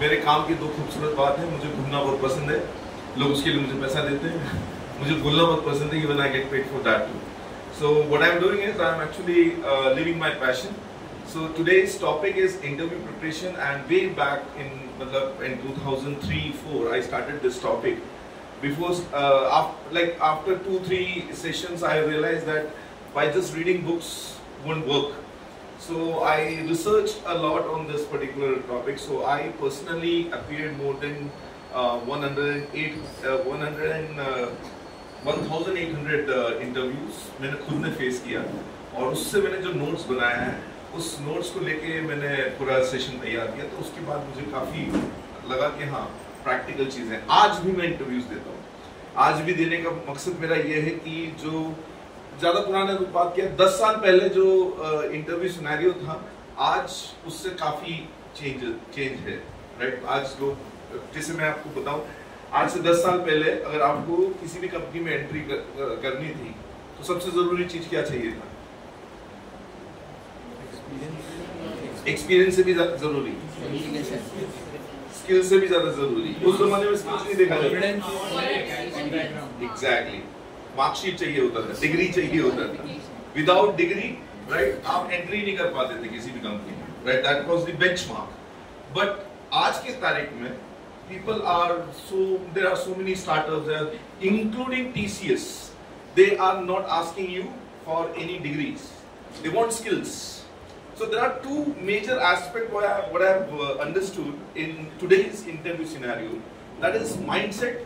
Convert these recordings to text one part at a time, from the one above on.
मेरे काम की दो खूबसूरत बात है, मुझे घूमना बहुत पसंद है, लोग उसके लिए मुझे पैसा देते हैं, मुझे बोलना बहुत पसंद है, even I get paid for that too. So what I'm doing is I'm actually living my passion. So today's topic is interview preparation, and way back in 2003-4 I started this topic. Before after 2-3 sessions I realized that by just reading books won't work. So I researched a lot on this particular topic. So I personally appeared more than 1800 interviews मैंने खुद ने face किया, और उससे मैंने जो notes बनाया है उस नोट्स को लेके मैंने पूरा सेशन तैयार किया. तो उसके बाद मुझे काफ़ी लगा कि हाँ प्रैक्टिकल चीज़ें. आज भी मैं इंटरव्यूज देता हूँ. आज भी देने का मकसद मेरा ये है कि जो ज़्यादा पुराने बात किया 10 साल पहले जो इंटरव्यू सिनेरियो था, आज उससे काफ़ी चेंज है, राइट. आज लोग, जैसे मैं आपको बताऊँ, आज से 10 साल पहले अगर आपको किसी भी कंपनी में एंट्री करनी थी तो सबसे जरूरी चीज क्या चाहिए था? एक्सपीरियंस से भी जरूरी, स्किल से भी ज्यादा जरूरी. उस जमाने में स्किल्स नहीं देखा जाता. एग्जैक्टली. मार्कशीट चाहिए होता था, डिग्री चाहिए होता था. विदाउट डिग्री, राइट, आप एंट्री नहीं कर पाते थे किसी भी कंपनी में, right. That was the benchmark. But आज के तारीख में there are so many startups there, including TCS. They are not asking you for any degrees. They want skills. So there are two major aspects what I have understood in today's interview scenario. That is mindset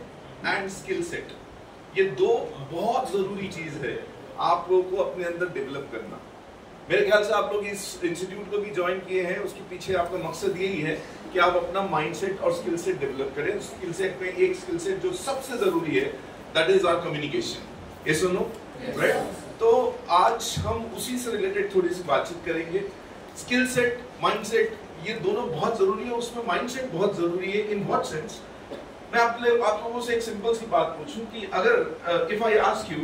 and skill set. ये दो बहुत जरूरी चीज है आप लोगों को अपने अंदर डेवलप करना. मेरे ख्याल से आप लोग इस इंस्टीट्यूट को भी ज्वाइन किए हैं, उसके पीछे आपका मकसद यही है कि आप अपना माइंडसेट और स्किल सेट डेवलप करें. स्किल सेट में एक स्किल सेट जो सबसे जरूरी है, that is our communication. Yes और नो, राइट. तो आज हम उसी से रिलेटेड थोड़ी सी बातचीत करेंगे. स्किल सेट, माइंडसेट, ये दोनों बहुत जरूरी है. उसमें माइंडसेट बहुत जरूरी है. In what sense? मैं आप लोगों से एक सिंपल सी बात पूछूं कि अगर if I ask you,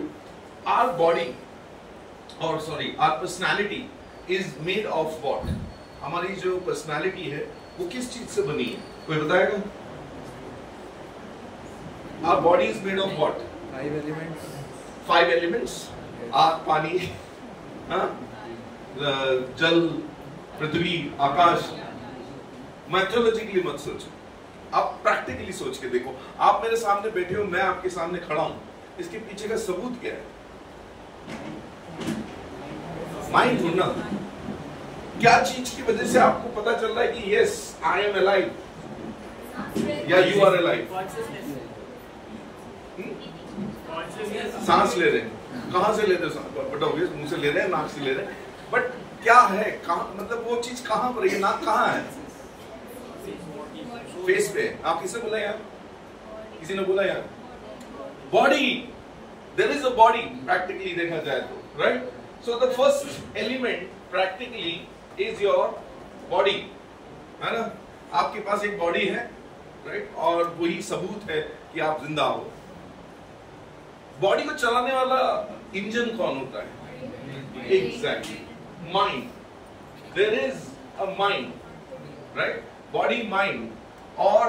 our body और our personality is made of what? हमारी जो पर्सनालिटी है वो किस चीज से बनी है? कोई बताएगा? Our body is made of what? 5 elements. 5 elements. आग, पानी, जल, पृथ्वी, आकाश. मैथोलॉजिकली मत सोचो, आप प्रैक्टिकली सोच के देखो. आप मेरे सामने बैठे हो, मैं आपके सामने खड़ा हूं, इसके पीछे का सबूत क्या है? माइंड ढूंढना. क्या चीज की वजह से आपको पता चल रहा है कि यस आई एम अलाइव या यू आर अलाइव? सांस ले रहे हैं. कहां से ले रहे हैं? बट ऑब्वियस मुंह से ले रहे हैं, नाक से ले रहे हैं. बट क्या है, कहां, मतलब वो चीज कहां पर है? नाक कहां है? फेस पे. आप किसे बोला यार? किसी ने बोला यार? Body. There is a body practically देखा जाए तो, right. So the first element practically is your body, है ना. आपके पास एक बॉडी है, राइट, और वही सबूत है कि आप जिंदा हो. बॉडी को चलाने वाला इंजन कौन होता है? Exactly, mind. There is a mind, right. Body, mind. और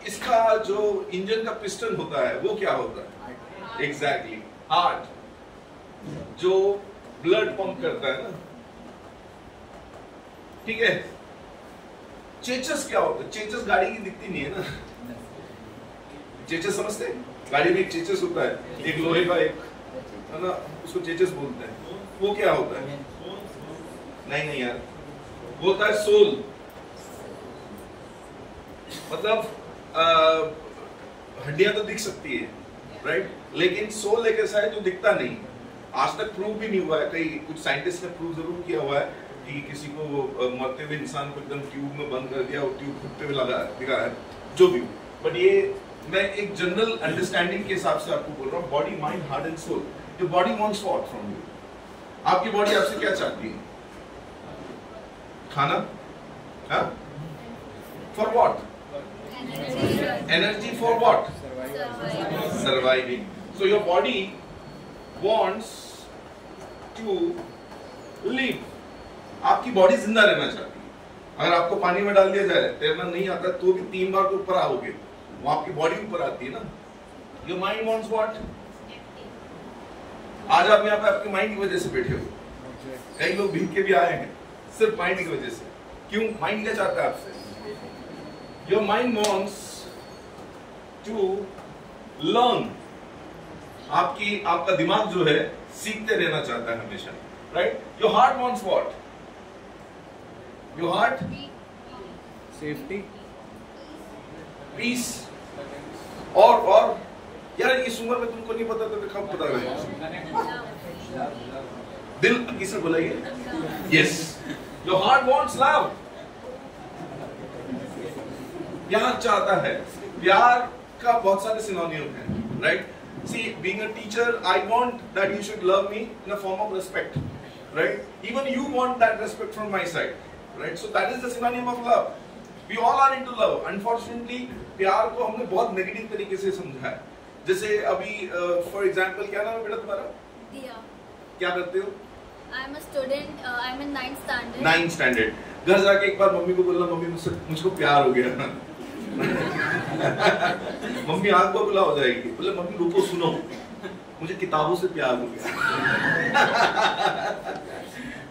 इसका जो इंजन का पिस्टन होता है वो क्या होता है? एग्जैक्टली, हार्ट, जो ब्लड पंप करता है ना. ठीक है. चेचस क्या होता है? चेचस गाड़ी की दिखती नहीं है ना. चेचस समझते हैं? गाड़ी में एक चेचस होता है, एक लोहे का, एक, है ना, उसको चेचस बोलते हैं. वो क्या होता है? नहीं यार, वो होता है सोल. मतलब हड्डियां तो दिख सकती है, राइट, लेकिन सोल एक ऐसा है जो दिखता नहीं. आज तक प्रूव भी नहीं हुआ है. कई कुछ साइंटिस्ट ने प्रूव जरूर किया हुआ है कि किसी को मरते हुए इंसान को एकदम ट्यूब में बंद कर दिया और ट्यूब खुद पे लगा दिखा है, जो भी. बट ये मैं एक जनरल अंडरस्टैंडिंग के हिसाब से आपको बोल रहा हूँ. Body, mind, heart and soul. Your body wants what from you? आपकी बॉडी आपसे क्या चाहती है? खाना. For what? Energy. For what? Surviving. So your body wants to live. आपकी बॉडी जिंदा रहना चाहती है. अगर आपको पानी में डाल दिया जाए, तैरना नहीं आता तो भी 3 बार तो ऊपर आओगे, वो आपकी बॉडी ऊपर आती है ना। Your mind wants what? आज आप यहाँ पे आपके माइंड की वजह से बैठे हो, कई लोग भीग के भी आए हैं सिर्फ माइंड की वजह से। क्यों? माइंड क्या चाहता है आपसे? Your mind wants to learn. आपका दिमाग जो है सीखते रहना चाहता है हमेशा, right? Your heart wants what? Your heart safety, peace. और यार इस उम्र में तुमको नहीं पता तो कब पता लगेगा? दिल किसे बुलाइए? Yes, your heart wants love. प्यार चाहता है। प्यार का बहुत सारे सिनोनिम हैं, right? See, being a teacher, I want that you should love me in a form of respect, right? Even you want that respect from my side, right? So that is the synonym of love. We all are into love. Unfortunately, प्यार को हमने बहुत negative तरीके से समझा है। जैसे अभी फॉर एग्जांपल, क्या नाम है बेटा तुम्हारा? दिया। क्या करते हो? I am a student. I am in 9th standard. 9th standard। घर जाके एक बार मम्मी को बोलना, मम्मी मुझको प्यार हो गया। मम्मी आग बबूला हो जाएगी। बोले मम्मी रुको सुनो, मुझे किताबों से प्यार हो गया।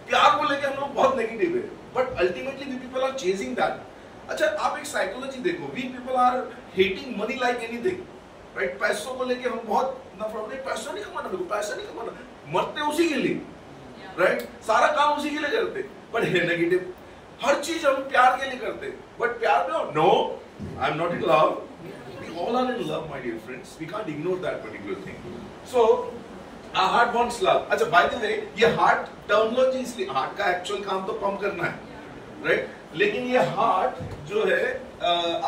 प्यार को लेके हम लोग बहुत नेगेटिव है, but ultimately we people are chasing that. अच्छा, आप एक साइकोलॉजी देखो, we people are hating money like anything, right? पैसों को लेके हम बहुत नफरत नहीं, पैसा नहीं कमाना, मेरे को पैसा नहीं कमाना, मरते उसी के लिए, राइट? सारा काम उसी के लिए करते, बट है नेगेटिव। हर चीज हम प्यार के लिए करते, बट प्यार में no, I am not in love. We all are in love, my dear friends. We can't ignore that particular thing. So, our heart wants love. अच्छा, by the way, ये heart terminology इसलिए, heart का actual काम तो pump करना है, right? लेकिन ये heart जो है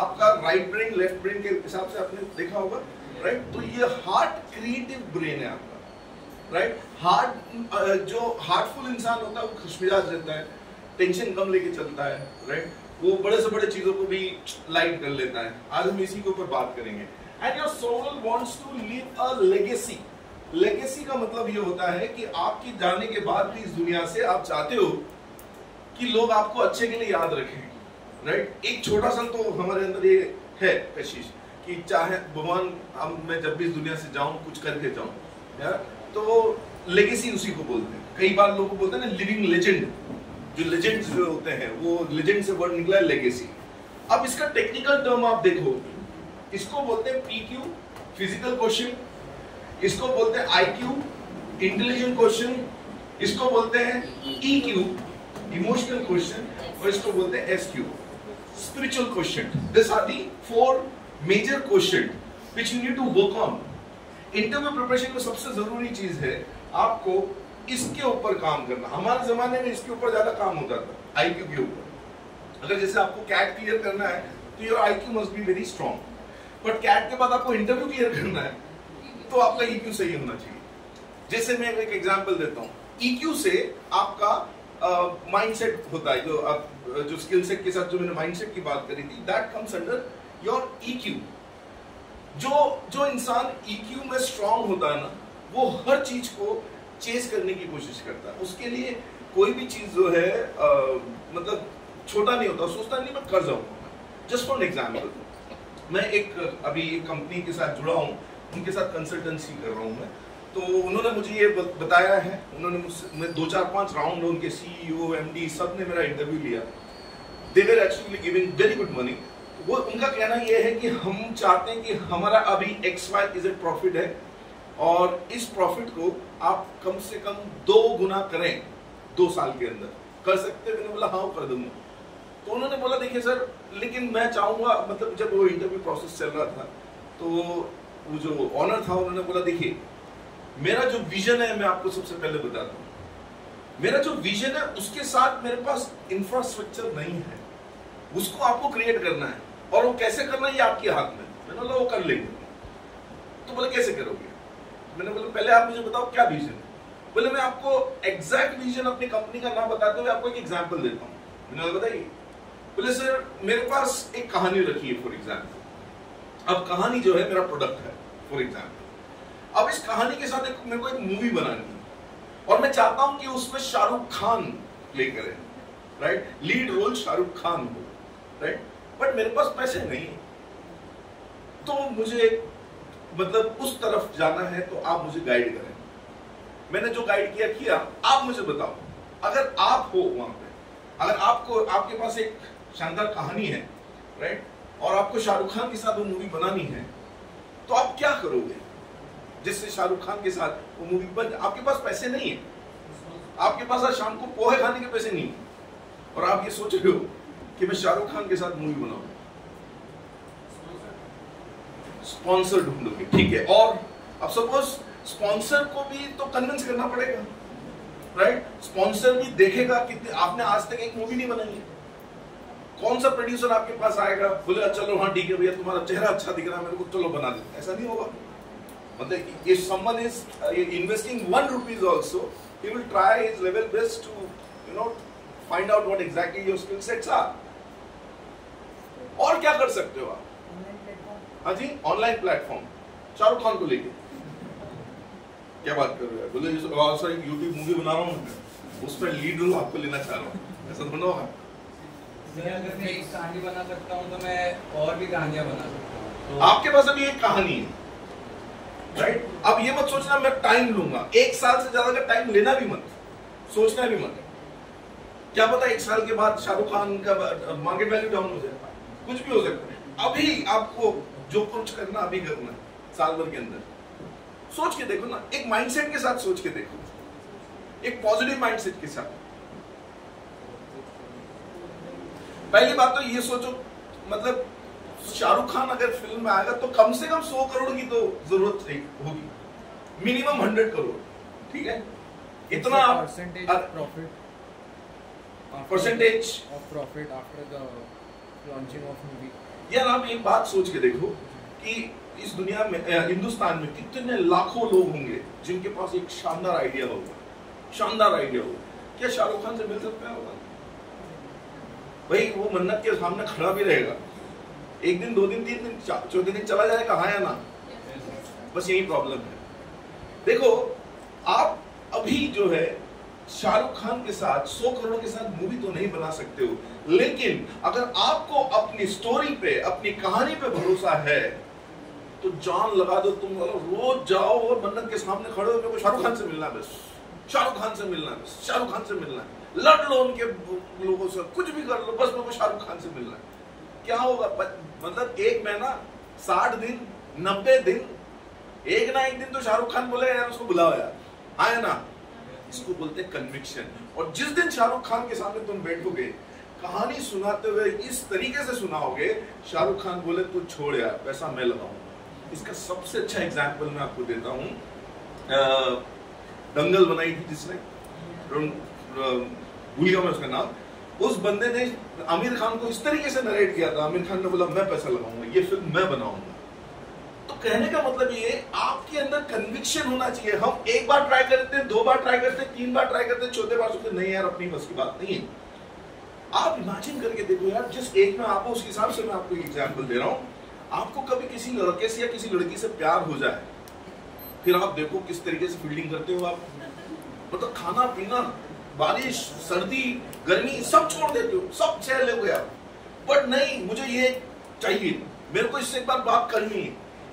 आपका right brain, left brain के हिसाब से आपने देखा होगा, right? तो ये heart creative brain है आपका, right? Heart जो heartful इंसान होता है वो खुशमिजाज रहता है, टेंशन कम लेके चलता है, right? वो बड़े से बड़े चीजों को भी लाइट कर लेता है। आज हम इसी के ऊपर बात करेंगे। And your soul wants to leave a legacy. Legacy का मतलब ये होता है कि आपके जाने के बाद भी इस दुनिया से आप चाहते हो कि लोग आपको अच्छे के लिए याद रखें, राइट? एक छोटा सा तो हमारे अंदर ये है कशिश कि चाहे भगवान मैं जब भी इस दुनिया से जाऊं कुछ करके जाऊं, यार तो लेगेसी उसी को बोलते हैं। कई बार लोग बोलते हैं ना लिविंग लेजेंड, जो लेजेंड्स जो होते हैं वो लेजेंड से वर्ड निकला है लेगेसी। अब इसका टेक्निकल टर्म आप देखो, इसको बोलते हैं पीक्यू, फिजिकल क्वेश्चन, इसको बोलते हैं आईक्यू, इंटेलिजेंट क्वेश्चन, इसको बोलते हैं ईक्यू, इमोशनल क्वेश्चन, और इसको बोलते हैं SQ, spiritual question. This are the 4 major question which you need to work on. Interview preparation में सबसे जरूरी चीज है आपको इसके ऊपर काम करना। हमारे जमाने में इसके ऊपर ज्यादा काम होता था, आईक्यू के ऊपर। अगर जैसे आपको कैट क्लियर करना है तो your IQ must be very strong, but CAT के बाद आपको इंटरव्यू क्लियर करना है तो आपका ईक्यू सही होना चाहिए। जैसे मैं एक एग्जांपल देता हूँ, ईक्यू से आपका माइंडसेट होता है, जो आप जो स्किल सेट के साथ जो मैंने माइंडसेट की बात करी थी, that comes under your EQ. जो इंसान ईक्यू में स्ट्रांग होता है ना, वो हर चीज को चेस करने की कोशिश करता है। उसके लिए कोई भी चीज जो है मतलब छोटा नहीं होता, सोचता नहीं मैं कर जाऊंगा। जस्ट फॉर एग्जांपल, मैं अभी एक कंपनी के साथ जुड़ा हूँ, उनके साथ कंसल्टेंसी कर रहा हूँ मैं। तो उन्होंने मुझे ये बताया है, उन्होंने मुझसे 2-4-5 राउंड उनके CEO, MD सब ने मेरा इंटरव्यू लिया। They were actually giving very good money. वो उनका कहना ये है कि हम चाहते हैं कि हमारा अभी XYZ प्रॉफिट है और इस प्रॉफिट को आप कम से कम 2 गुना करें 2 साल के अंदर। कर सकते हैं? मैंने बोला हाँ कर दूंगा। तो उन्होंने बोला देखिए सर, लेकिन मैं चाहूंगा, मतलब जब वो इंटरव्यू प्रोसेस चल रहा था तो वो जो ऑनर था उन्होंने बोला देखिए मेरा जो विजन है मैं आपको सबसे पहले बताता हूँ। मेरा जो विजन है उसके साथ मेरे पास इंफ्रास्ट्रक्चर नहीं है, उसको आपको क्रिएट करना है और वो कैसे करना है ये आपके हाथ में। मैंने बोला वो कर लेंगे। तो बोले कैसे करोगे? मैंने बोला पहले आप मुझे बताओ क्या विजन है। बोले मैं आपको एग्जैक्ट विजन अपनी कंपनी का नाम बताते हुए आपको एक एग्जांपल देता हूँ। मैंने बोला बताइए। बोले सर मेरे पास एक कहानी रखी है फॉर एग्जांपल। अब कहानी जो है मेरा प्रोडक्ट है फॉर एग्जांपल। अब इस कहानी के साथ मेरे को एक मूवी बनानी है और मैं चाहता हूं कि उसमें शाहरुख खान प्ले करे। Right, lead role Shahrukh Khan हो, राइट, बट मेरे पास पैसे नहीं, तो मुझे मतलब उस तरफ जाना है, तो आप मुझे गाइड करें। मैंने जो गाइड किया, आप मुझे बताओ, अगर आप हो वहां पे, अगर आपके पास एक शानदार कहानी है, राइट, और आपको शाहरुख खान के साथ वो मूवी बनानी है, तो आप क्या करोगे जिससे शाहरुख खान के साथ वो मूवी बन? आपके पास पैसे नहीं है, आपके पास आज शाम को पोहे खाने के पैसे नहीं है, और आप ये सोच रहे हो कि मैं शाहरुख खान के साथ मूवी बनाऊं। स्पॉन्सर ढूंढोगे, ठीक है, और अब सपोज स्पॉन्सर को भी तो कन्विंस करना पड़ेगा, राइट, स्पॉन्सर भी देखेगा कि आपने आज तक एक मूवी नहीं बनाई है। कौन सा प्रोड्यूसर आपके पास आएगा, बोलेगा चलो हाँ ठीक है भैया, तुम्हारा चेहरा अच्छा दिख रहा है मेरे को, चलो बना देते? ऐसा नहीं होगा। मतलब if someone is investing 1 rupees also, he will try his level best to find out what exactly your skill sets are. और क्या कर सकते हो आप? हाँ जी, ऑनलाइन प्लेटफॉर्म शाहरुख खान को लेके क्या बात कर रहे हो? बोले एक यूट्यूब मूवी बना रहा हूँ, उसमें लीड रोल आपको लेना चाह रहा हूँ, ऐसा थोड़ा होगा। अगर मैं एक कहानी बना सकता हूँ तो मैं और भी कहानियां बना सकता हूँ। तो आपके पास अभी एक कहानी है, राइट, अब ये मत सोचना मैं टाइम लूंगा, 1 साल से ज्यादा का टाइम लेना भी मत, सोचना भी मत। क्या पता 1 साल के बाद शाहरुख खान का मार्केट वैल्यू डाउन हो जाए, कुछ भी हो सकता है। अभी आपको जो कुछ करना अभी करना है, साल भर के अंदर सोच के देखो ना, एक माइंडसेट के साथ सोच के देखो, एक पॉजिटिव माइंडसेट के साथ। पहली बात तो ये सोचो, मतलब शाहरुख खान अगर फिल्म में आएगा तो कम से कम 100 करोड़ की तो जरूरत होगी, मिनिमम 100 करोड़, ठीक है, इतना percentage of profit after the launching of movie. यार आप एक बात सोच के देखो कि इस दुनिया में, हिंदुस्तान में कितने लाखों लोग होंगे जिनके पास एक शानदार आइडिया होगा, क्या शाहरुख खान से मिल सकता है? भाई वो मन्नत के सामने खड़ा भी रहेगा, 1 दिन 2 दिन 3 दिन 4 दिन चला जाएगा, हाँ या ना? बस यही प्रॉब्लम है। देखो आप अभी जो है शाहरुख खान के साथ 100 करोड़ के साथ मूवी तो नहीं बना सकते हो, लेकिन अगर आपको अपनी स्टोरी पे, अपनी कहानी पे भरोसा है तो जान लगा दो, तुम रोज जाओ और मन्नत के सामने खड़े हो, मेरे को शाहरुख खान से मिलना है, बस शाहरुख खान से मिलना है, बस शाहरुख खान से मिलना है, लड़ लो उनके लोगों से, कुछ भी कर लो, बस मेरे को शाहरुख खान से मिलना है। क्या होगा? मतलब 1 महीना, 60 दिन, 90 दिन, एक ना एक दिन तो शाहरुख खान बोलेगा यार उसको बुलाओ यार, आए ना। इसको बोलते हैं कन्विक्शन। और जिस दिन शाहरुख खान के सामने तुम बैठोगे, कहानी सुनाते हुए इस तरीके से सुनाओगे, शाहरुख खान बोले तू छोड़ यार, पैसा मैं लगाऊंगा। इसका सबसे अच्छा एग्जाम्पल मैं आपको देता हूँ, दंगल बनाई थी जिसने, भूल गया मैं उसका नाम, उस बंदे ने आमिर खान को इस तरीके से नरेट किया था, आमिर खान ने बोला मैं पैसा लगाऊंगा, ये फिल्म मैं बनाऊंगा। तो कहने का मतलब ये, आपके अंदर कन्विक्शन होना चाहिए। हम 1 बार ट्राई करते हैं, 2 बार ट्राई करते हैं, 3 बार ट्राई करते हैं, 4थे बार सोचते नहीं यार अपनी बस की बात नहीं है। आप इमेजिन करके देखो यार, जिस एज में आप उस हिसाब से मैं आपको एग्जाम्पल दे रहा हूँ। आपको कभी किसी लड़के से या किसी लड़की से प्यार हो जाए, फिर आप देखो किस तरीके से फील्डिंग करते हो आप, मतलब खाना पीना, बारिश, सर्दी, गर्मी सब छोड़ देते हो, सब सह लोगे आप। बट नहीं, मुझे ये चाहिए, मेरे को इससे एक बार बात करनी है,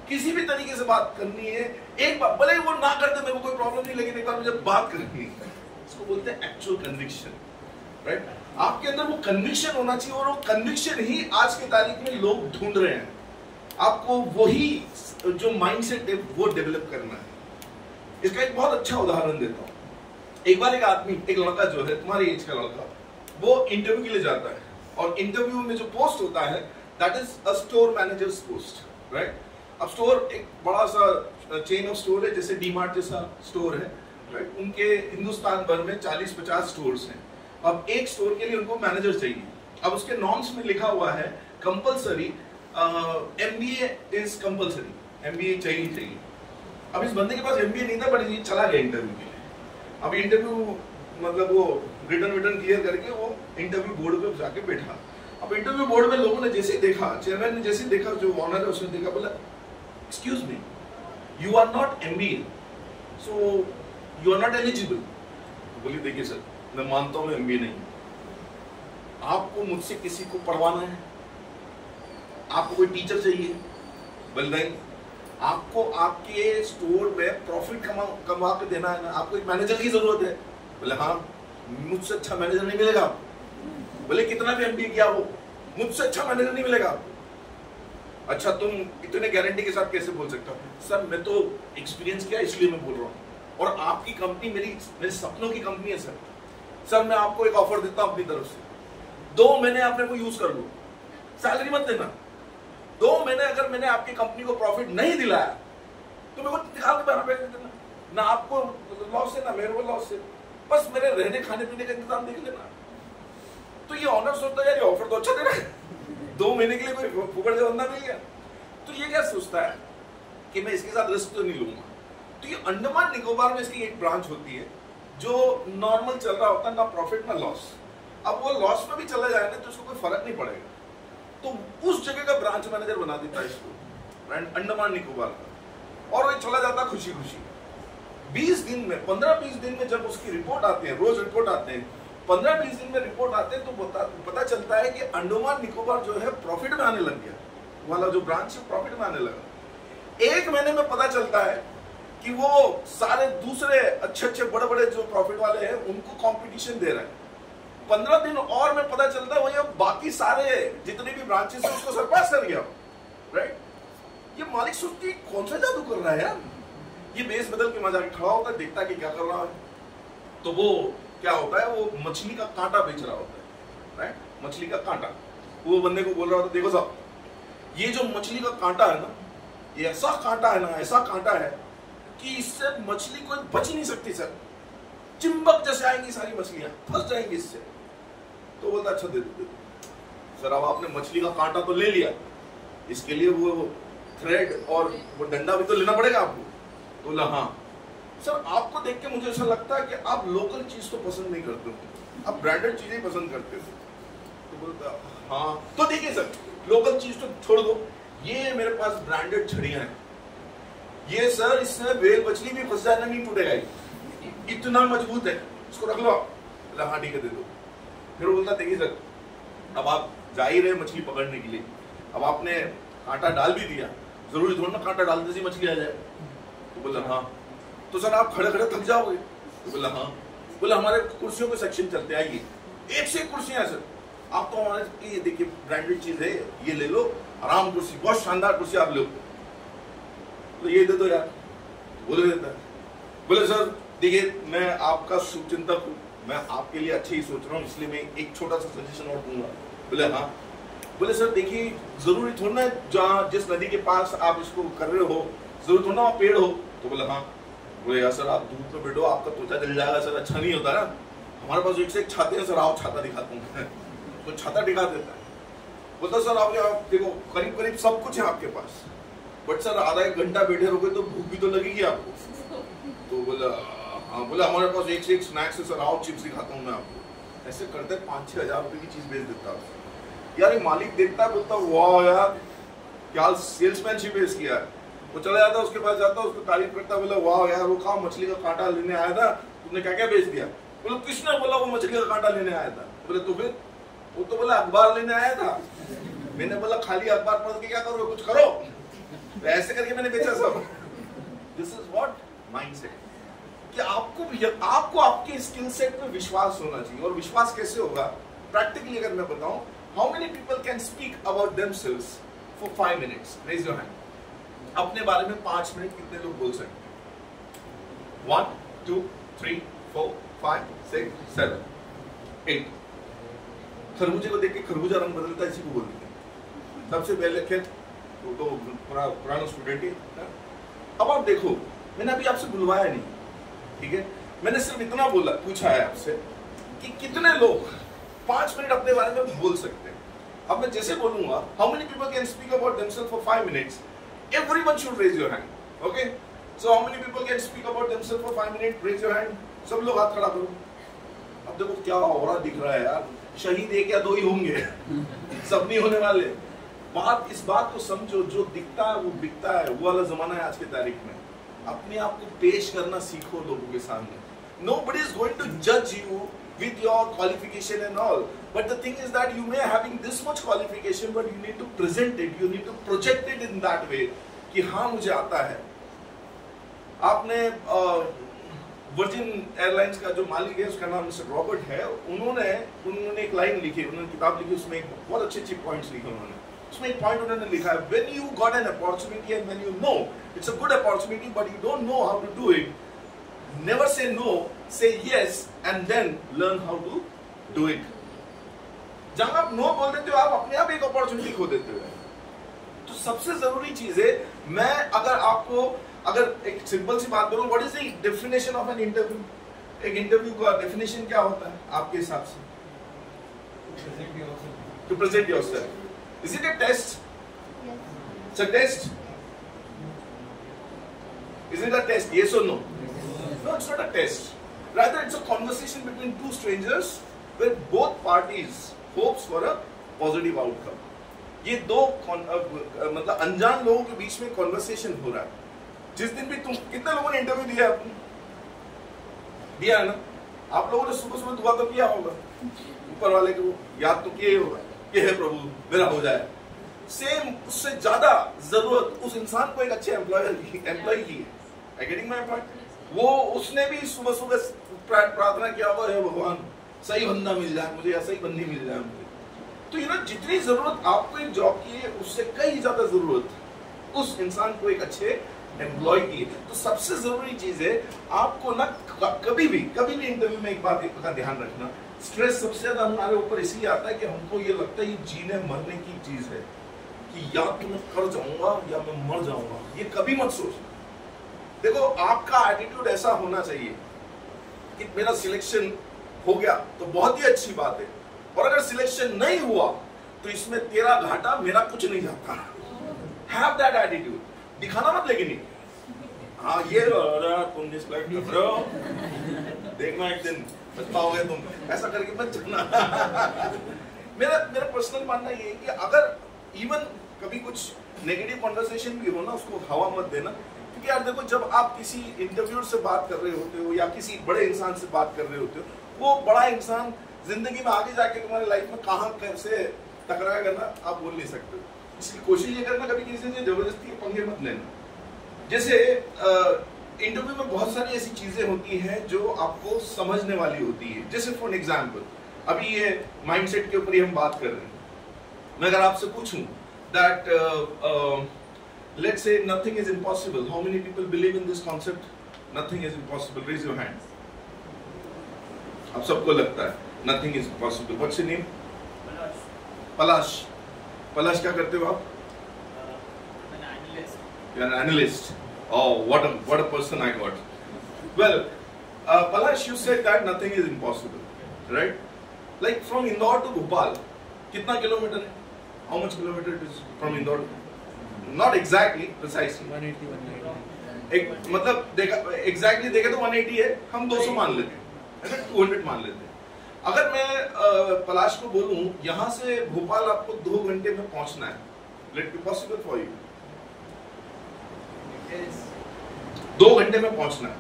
किसी भी तरीके से बात करनी है, एक बार भले वो ना करते मेरे को कोई प्रॉब्लम नहीं, लेकिन एक बार मुझे बात करनी है। इसको बोलते हैं एक्चुअल कन्विक्शन, राइट। आपके अंदर वो कन्विक्शन होना चाहिए, और वो कन्विक्शन ही आज की तारीख में लोग ढूंढ रहे हैं। आपको वही जो माइंडसेट है वो डेवलप करना है। इसका एक बहुत अच्छा उदाहरण देता हूँ। एक बार एक आदमी, एक लड़का जो है तुम्हारी एज का लड़का, वो इंटरव्यू के लिए जाता है, और इंटरव्यू में जो पोस्ट होता है that is a store managers post, right. अब स्टोर एक बड़ा सा चेन ऑफ स्टोर है, जैसे डीमार्ट जैसा स्टोर है, राइट। उनके हिंदुस्तान भर में 40-50 स्टोर्स हैं। अब एक स्टोर के लिए उनको मैनेजर चाहिए। अब उसके नॉर्म्स में लिखा हुआ है compulsory MBA is compulsory, MBA चाहिए। अब इस बंदे के पास MBA नहीं था, बट ये चला गया इंटरव्यू के लिए। अब इंटरव्यू मतलब वो रिटर्न क्लियर करके वो इंटरव्यू बोर्ड पे जाके बैठा। अब इंटरव्यू बोर्ड में लोगों ने जैसे ही देखा, चेयरमैन ने जैसे ही देखा, जो ऑनर है उसने देखा, बोला excuse me, you are not MBA, so you are not eligible. बोली देखिए सर, मैं मानता हूँ मैं MBA नहीं, आपको मुझसे किसी को पढ़वाना है, आपको कोई टीचर चाहिए, बोल नहीं, आपको आपके स्टोर में प्रॉफिट कमा के देना है ना, आपको एक मैनेजर की जरूरत है। बोले हाँ, मुझसे अच्छा मैनेजर नहीं मिलेगा आपको। बोले कितना भी एमबीए किया हो, मुझसे अच्छा मैनेजर नहीं मिलेगा आपको। अच्छा, तुम इतने गारंटी के साथ कैसे बोल सकते हो? सर मैं तो एक्सपीरियंस किया इसलिए मैं बोल रहा हूँ, और आपकी कंपनी मेरे सपनों की कंपनी है सर। सर मैं आपको एक ऑफर देता हूँ अपनी तरफ से, 2 महीने अपने को यूज कर लो, सैलरी मत देना। 2 महीने अगर मैंने आपकी कंपनी को प्रॉफिट नहीं दिलाया तो मेरे को निकाल के पैसे देना, ना आपको लॉस है ना मेरे को लॉस है, बस मेरे रहने खाने पीने का इंतजाम देख लेना। तो ये ऑनर सोचता है यार, ये ऑफर तो अच्छा दे रहा है, 2 महीने के लिए कोई फुकड़ से बंदा मिल गया। तो ये क्या सोचता है कि मैं इसके साथ रिस्क तो नहीं लूंगा। तो ये अंडमान निकोबार में इसकी एक ब्रांच होती है जो नॉर्मल चल रहा होता है, ना प्रॉफिट ना लॉस। अब वो लॉस में भी चला जाए ना तो उसको कोई फर्क नहीं पड़ेगा, तो उस जगह का ब्रांच मैनेजर बना देता है इसको अंडमान निकोबार का, और वो चला जाता खुशी खुशी। 20 दिन में 15-20 दिन में जब उसकी रिपोर्ट आती है, रोज रिपोर्ट आते हैं, 15-20 दिन में रिपोर्ट आते हैं, तो पता चलता है कि अंडमान निकोबार जो है प्रॉफिट में आने लग गया, वाला जो ब्रांच है प्रॉफिट में आने लगा। 1 महीने में पता चलता है कि वो सारे दूसरे अच्छे बड़े जो प्रॉफिट वाले हैं उनको कंपटीशन दे रहा है। 15 दिन और में पता चलता है वो बाकी सारे जितने भी ब्रांचेस है उसको सरपास कर गया, राइट। ये मालिक सोचती कौन सा जादू कर रहा है यार, ये बेस बदल के मजा के खड़ा होता है, देखता है कि क्या कर रहा है। तो वो क्या होता है, वो मछली का कांटा बेच रहा होता है, राइट, मछली का कांटा। वो बंदे को बोल रहा होता है, देखो साहब ये जो मछली का कांटा है ना, ये ऐसा कांटा है ना, ऐसा कांटा है कि इससे मछली कोई बच नहीं सकती सर, चिंबक जैसे आएंगी सारी मछलियां, फंस जाएंगी इससे। तो बोलता अच्छा दे दो सर। अब आपने मछली का कांटा तो ले लिया, इसके लिए वो थ्रेड और वो डंडा भी तो लेना पड़ेगा आपको। तो बोला हाँ सर, आपको देख के मुझे ऐसा लगता है कि आप लोकल चीज तो पसंद नहीं करते हो, आप ब्रांडेड चीजें पसंद करते हो। तो बोलता हाँ, तो देखिए सर लोकल चीज तो छोड़ दो, ये मेरे पास ब्रांडेड छड़ियां हैं, ये सर इसमें वेल मछली भी फंस जाना नहीं टूटेगा, इतना मजबूत है, इसको रख लो। हाँ ठीक है दे दो। फिर वो बोलता देखिए सर, अब आप जा ही रहे मछली पकड़ने के लिए, अब आपने कांटा डाल भी दिया, जरूरी थोड़ा ना कांटा डालते ही मछली आ जाए। तो बोला हाँ। तो सर आप खड़े खड़े थक जाओगे। तो बोला हाँ। बोला हमारे कुर्सियों के सेक्शन चलते आइए, 1 से 1 कुर्सियां सर, आप तो हमारे ये देखिए ब्रांडेड चीज है, ये ले लो, आराम कुर्सी, बहुत शानदार कुर्सी आप लो। तो ये दे दो यार। बोले देता है। बोले सर देखिए मैं आपका शुभचिंतक हूँ, मैं आपके लिए अच्छे ही सोच रहा हूँ, इसलिए मैं एक छोटा सा सजेशन और दूंगा। बोले हाँ। बोले सर देखिए जरूरी थोड़ा ना जहाँ जिस नदी के पास आप इसको कर रहे हो जरूरी थोड़ा ना वहाँ पेड़ हो। तो बोले हाँ। बोले यार सर आप धूप में बैठो, आपका त्वचा जल जाएगा सर, अच्छा नहीं होता ना। हमारे पास 1 से 1 छाते हैं सर, आओ छाता दिखाता हूँ। तो छाता दिखा देता है। बोलता सर आप देखो करीब करीब सब कुछ है आपके पास, बट सर आधा 1 घंटा बैठे रहोगे तो भूख भी तो लगेगी आपको। तो बोला हाँ। बोला हमारे पास 1 से 1 स्नैक्स है सर, आओ चिप्स दिखाता हूँ मैं आपको। ऐसे करते 5-6 हज़ार रुपए की चीज बेच देता है यार। ये मालिक देखता है, बोलता वाह यार क्या सेल्समैनशिप है इसकी यार। वो चला जाता, उसके पास जाता, उसको तारीफ करता, बोला वाह यार वो कहाँ मछली का कांटा लेने आया था, तुमने क्या क्या बेच दिया। बोला किसने बोला वो मछली का कांटा लेने आया था। बोले तो फिर वो तो बोला अखबार लेने आया था। मैंने बोला खाली अखबार पढ़ के क्या करोगे, कुछ करो। तो ऐसे करके मैंने बेचा सब। दिस इज व्हाट माइंडसेट, कि आपको आपके स्किल सेट पे विश्वास होना चाहिए। और विश्वास कैसे होगा, प्रैक्टिकली अगर मैं बताऊं, how many people can speak about themselves for 5 minutes, raise your hand. अपने बारे में 5 मिनट कितने लोग बोल सकते हैं? 1 2 3 4 5 6 7 8। खरबूजे को देख के खरबूजा रंग बदलता है, इसी को बोलते हैं। सबसे पहले खेत वो तो पुराना स्टूडेंट है। अब आप देखो, मैंने अभी आपसे बुलवाया नहीं, ठीक है, मैंने सिर्फ इतना बोला, पूछा है आपसे कि कितने लोग 5 मिनट अपने बारे में बोल सकते हैं। अब मैं जैसे बोलूंगा, how many people can speak about themself for 5 minutes, everyone should raise your hand, okay. So how many people can speak about themself for 5 minute, raise your hand. सब लोग हाथ खड़ा करो। अब देखो क्या हो दिख रहा है यार, शहीद 1 या 2 ही होंगे, सब नहीं होने वाले। इस बात को समझो, जो दिखता है वो बिकता है, वो वाला जमाना है आज की तारीख में। अपने आप को पेश करना सीखो लोगों के सामने। Nobody is going to judge you with your qualification and all. But the thing is that you may having this much qualification, but you need to present it, you need to project it in that way कि हाँ मुझे आता है. आपने virgin airlines का जो मालिक है उसका नाम मिस्टर रॉबर्ट है, उन्होंने एक लाइन लिखी, उन्होंने किताब लिखी, उसमें एक बहुत अच्छे पॉइंट्स लिखे उन्होंने. उसमें एक पॉइंट उन्होंने लिखा है, when you got an opportunity and when you know it's a good opportunity but you don't know how to do it, never say no, say yes and then learn how to do it. जहां आप no बोल देते हो आप अपने आप एक opportunity खो देते हो. तो सबसे जरूरी चीज है, मैं अगर एक सिंपल सी बात करूं, what is the definition of an interview? एक इंटरव्यू का डेफिनेशन क्या होता है आपके हिसाब से? To present yourself. Is it a test? It's a test. Is it a test? Yes और no? No, it's not a test. Rather, it's a conversation between two strangers where both parties hopes for a positive outcome. ये दो मतलब अनजान लोगों के बीच में conversation हो रहा है. जिस दिन भी तुम, कितने लोगों ने इंटरव्यू दिया आपने? दिया है ना? आप लोगों ने सुबह सुबह दुआ तो किया होगा ऊपर वाले को, याद तो किए होगा कि हे प्रभु मेरा हो जाए. सेम उससे ज्यादा जरूरत उस इंसान को एक अच्छे एम्प्लॉय की है. I getting my point? वो उसने भी सुबह सुबह प्रार्थना किया होगा, हे भगवान सही बंदा मिल जाए मुझे, या सही बंदी मिल जाए मुझे. तो ये ना, जितनी जरूरत आपको एक जॉब की है उससे कई ज्यादा जरूरत उस इंसान को एक अच्छे एम्प्लॉय की है. तो सबसे जरूरी चीज है आपको ना कभी भी इंटरव्यू में एक बात का ध्यान रखना, स्ट्रेस सबसे ज्यादा हमारे ऊपर इसलिए आता है कि हमको ये लगता है ये जीने मरने की चीज है कि या तो मैं कर जाऊंगा या मैं मर जाऊंगा. ये कभी मत सोचना. देखो, आपका एटीट्यूड ऐसा होना चाहिए कि मेरा सिलेक्शन हो गया तो बहुत ही अच्छी बात है, और अगर सिलेक्शन नहीं हुआ तो इसमें तेरा घाटा मेरा कुछ नहीं जाता. Have that attitude. दिखाना मत, लेकिन हाँ ये तुम देखना एक दिन पाओगे तुम, ऐसा करके मत चलना. मेरा पर्सनल मानना ये है कि अगर इवन कभी कुछ नेगेटिव कॉन्वर्सेशन भी हो ना, उसको हवा मत देना. क्योंकि यार देखो, जब आप किसी इंटरव्यूअर से बात कर रहे होते हो या किसी बड़े इंसान से बात कर रहे होते हो, वो बड़ा इंसान जिंदगी में आगे जाके तुम्हारे लाइफ में कहां कैसे टकराएगा ना, आप बोल नहीं सकते. इसलिए कोशिश ये करना कभी किसी से जबरदस्ती पंगे मत लेना. जैसे इंटरव्यू में बहुत सारी ऐसी चीजें होती हैं जो आपको समझने वाली होती है. जैसे फॉर एग्जाम्पल, अभी ये माइंडसेट के ऊपर ही हम बात कर रहे हैं. मैं अगर आपसे पूछूं that let's say nothing is impossible, how many people believe in this concept? Nothing is impossible. Raise your hand. आप सबको लगता है nothing is impossible. What's your name? पलाश. पलाश क्या करते हो आप? an analyst. You're an analyst. Oh, what a person I got. Well, Palash, you said that nothing is impossible, right? Like from Indore to Bhopal, कितना kilometre है? How much kilometer it is from Indore? Not exactly, precisely. 180. एक मतलब देखा exactly देखे तो 180 है, हम 200 मान लेते हैं, 200 मान लेते हैं. अगर मैं पलाश को बोलूं यहाँ से भोपाल आपको 2 घंटे में पहुंचना है, let be possible for you? 2 घंटे में पहुंचना है,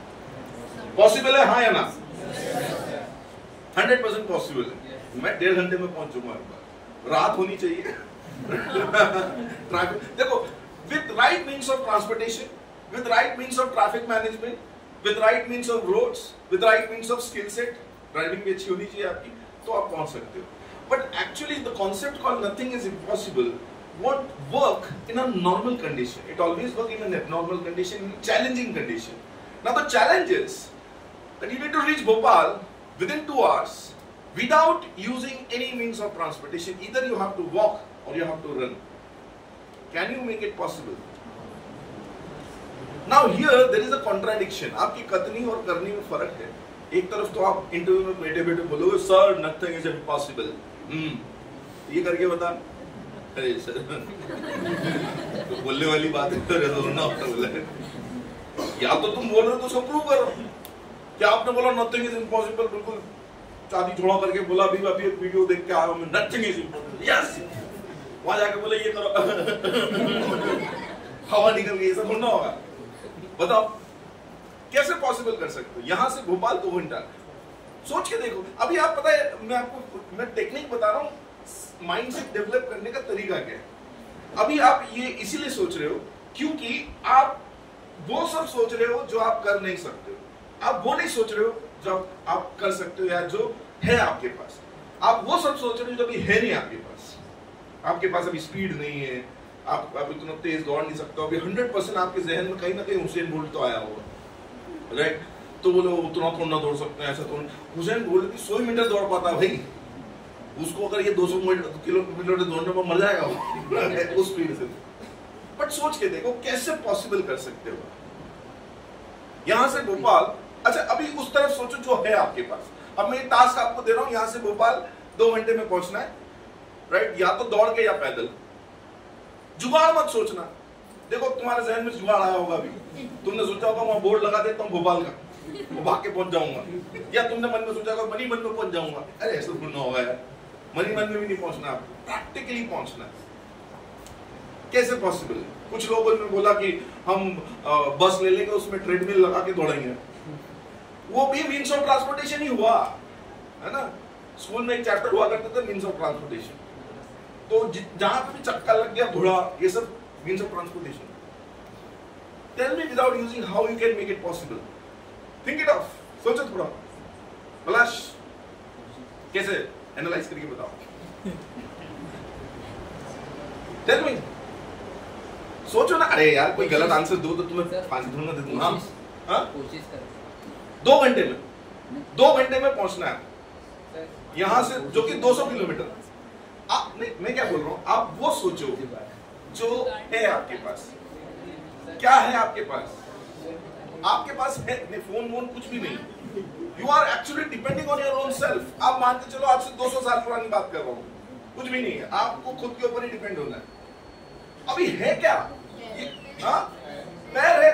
पॉसिबल है हाँ या ना? 100% पॉसिबल है. मैं 1.5 घंटे में पहुंच जाऊंगा. रात होनी चाहिए. देखो, with right means of transportation, with right means of traffic management, with right means of roads, with right means of skill set, driving भी अच्छी होनी चाहिए आपकी, तो आप पहुंच सकते हो. But actually the concept called nothing is impossible won't work in a normal condition. It always works in an abnormal condition, in a challenging condition. Now the challenge is that you need to reach Bhopal within 2 hours without using any means of transportation. Either you have to walk or you have to run. Can you make it possible? Now here there is a contradiction. आपकी कथनी और करनी में फर्क है. एक तरफ तो आप इंटरव्यू में बैठे बैठे बोलोगे सर नथिंग इज इम्पॉसिबल. ये करके बता. अरे सर तो बोलने वाली बात है, रोना होता बोला. या तो तुम बोल रहे हो तो उसको प्रूव करो. क्या आपने बोला नथिंग इज इम्पॉसिबल, बिल्कुल शादी छोड़ा करके बोला अभी एक वीडियो देख के आया हूं मैं, नथिंग इज इम्पॉसिबल. यस, वहां जाके बोले ये करो, हवा निकल गई, ऐसा थोड़ा होगा. बताओ कैसे पॉसिबल कर सकते हो? यहां से भोपाल 2 घंटा, सोच के देखो। अभी आप पता है मैं टेक्निक बता रहा हूं माइंडसेट डेवलप करने का तरीका क्या है। अभी आप ये इसीलिए सोच रहे हो क्योंकि आप वो सब सोच रहे हो जो आप कर नहीं सकते हो। आप वो नहीं सोच रहे हो जो आप कर सकते हो या जो है आपके पास। आप वो सब सोच रहे हो जो अभी है नहीं आपके पास। आपके पास अभी स्पीड नहीं है, आप इतना तेज दौड़ नहीं सकते। अभी 100% आपके जहन में कहीं ना कहीं हुसैन बोल्ट तो आया होगा, राइट? तो बोलो उतना थोड़ा ना दौड़ सकते हैं, ऐसा तो हुसैन बोल्ट 100 मीटर दौड़ पाता भाई। उसको अगर ये 200 किलोमीटर दौड़ने में मर जाएगा वो उस स्पीड से। बट सोच के देखो कैसे पॉसिबल कर सकते हो। यहां से भोपाल, अच्छा अभी उस तरफ सोचो जो है आपके पास। अब मैं टास्क आपको दे रहा हूं, यहां से भोपाल 2 घंटे में पहुंचना है, राइट? या तो दौड़ के या पैदल। जुगाड़ मत सोचना। देखो तुम्हारे जहन में जुगाड़ आया होगा अभी, तुमने सोचा होगा वहां बोर्ड लगा देता हूं भोपाल का, वो भाग के पहुंच जाऊंगा। या तुमने मन में सोचा होगा मनी मन में पहुंच जाऊंगा। अरे ऐसा थोड़ा होगा यार, मनी मन में भी नहीं पहुंचना, आपको प्रैक्टिकली पहुंचना है। कैसे पॉसिबल है? कुछ लोगों ने बोला कि हम बस ले लेंगे, उसमें ट्रेडमिल लगा के दौड़ेंगे। वो भी मीन्स ऑफ ट्रांसपोर्टेशन ही हुआ है ना। स्कूल में एक चैप्टर हुआ करते थे मीन्स ऑफ ट्रांसपोर्टेशन। तो जहां पे भी चक्का लग गया, घोड़ा, ये सब means of transportation. Tell me without using how you can make it possible. Think it of, सोचो थोड़ा। पलाश कैसे एनालाइज करके बताओ। टेल मी, सोचो ना। अरे यार कोई गलत आंसर दो तो तुम्हें फांसी थोड़ा दे दूंगा। हाँ, कोशिश कर 2 घंटे में, 2 घंटे में पहुंचना है यहां से, जो कि 200 किलोमीटर। आप नहीं, मैं क्या बोल रहा हूं, आप वो सोचो जो है आपके पास। क्या है आपके पास? आपके पास है नहीं, फोन कुछ भी नहीं। You are actually depending on your own self. आप मान के चलो आज से 200 साल पुरानी बात कर रहा हूं, कुछ भी नहीं है, आपको खुद के ऊपर ही डिपेंड होना है। अभी है क्या? हाँ, पैर है,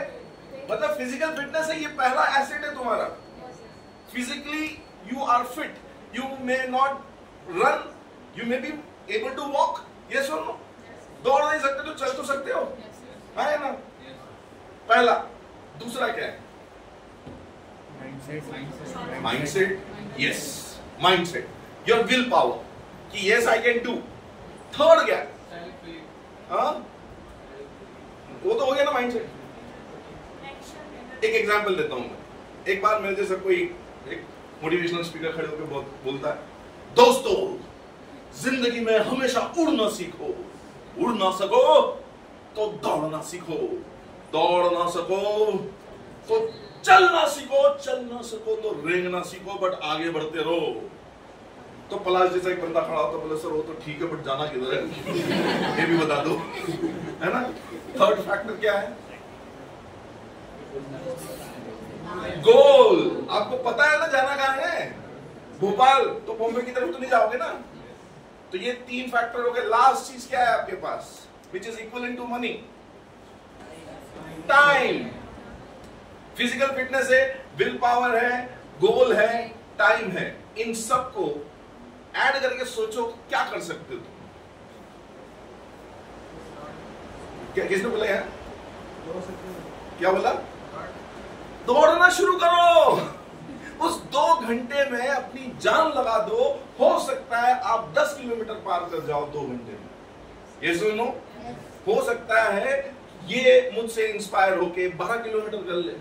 मतलब फिजिकल फिटनेस है, ये पहला एसेट है तुम्हारा। Physically you are fit, you may not run, you may be able to walk, yes और नो? दौड़ नहीं सकते तो चल तो सकते हो, है ना? पहला। दूसरा क्या है? Mindset. Yes, mindset, your will power कि yes I can do. Third क्या है? हाँ, वो तो हो गया ना माइंडसेट। एक एग्जांपल देता हूं मैं। एक बार मेरे जैसा कोई एक मोटिवेशनल स्पीकर खड़े होकर बोलता है, दोस्तों जिंदगी में हमेशा उड़ना सीखो, उड़ ना सको तो दौड़ना सीखो, दौड़ ना सको तो चलना सीखो, चल ना सको तो रेंगना सीखो, बट आगे बढ़ते रहो। तो पलाश जैसा एक बंदा खड़ा होता, बोले सर वो तो ठीक है बट जाना किधर है ये भी बता दो, है ना? थर्ड फैक्टर क्या है? गोल। आपको पता है ना जाना कहां है? भोपाल, तो बॉम्बे की तरफ तो नहीं जाओगे ना। तो ये 3 फैक्टर हो गए। लास्ट चीज क्या है आपके पास, which is equivalent to money? Time. Physical fitness है, विल पावर है, गोल है, टाइम है। इन सब को ऐड करके सोचो क्या कर सकते हो तुम। क्या किसने बोला यार? क्या बोला? दौड़ना शुरू करो। उस 2 घंटे में अपनी जान लगा दो। हो सकता है आप 10 किलोमीटर पार कर जाओ 2 घंटे में, ये सुनो। हो सकता है ये मुझसे इंस्पायर होके 12 किलोमीटर कर ले,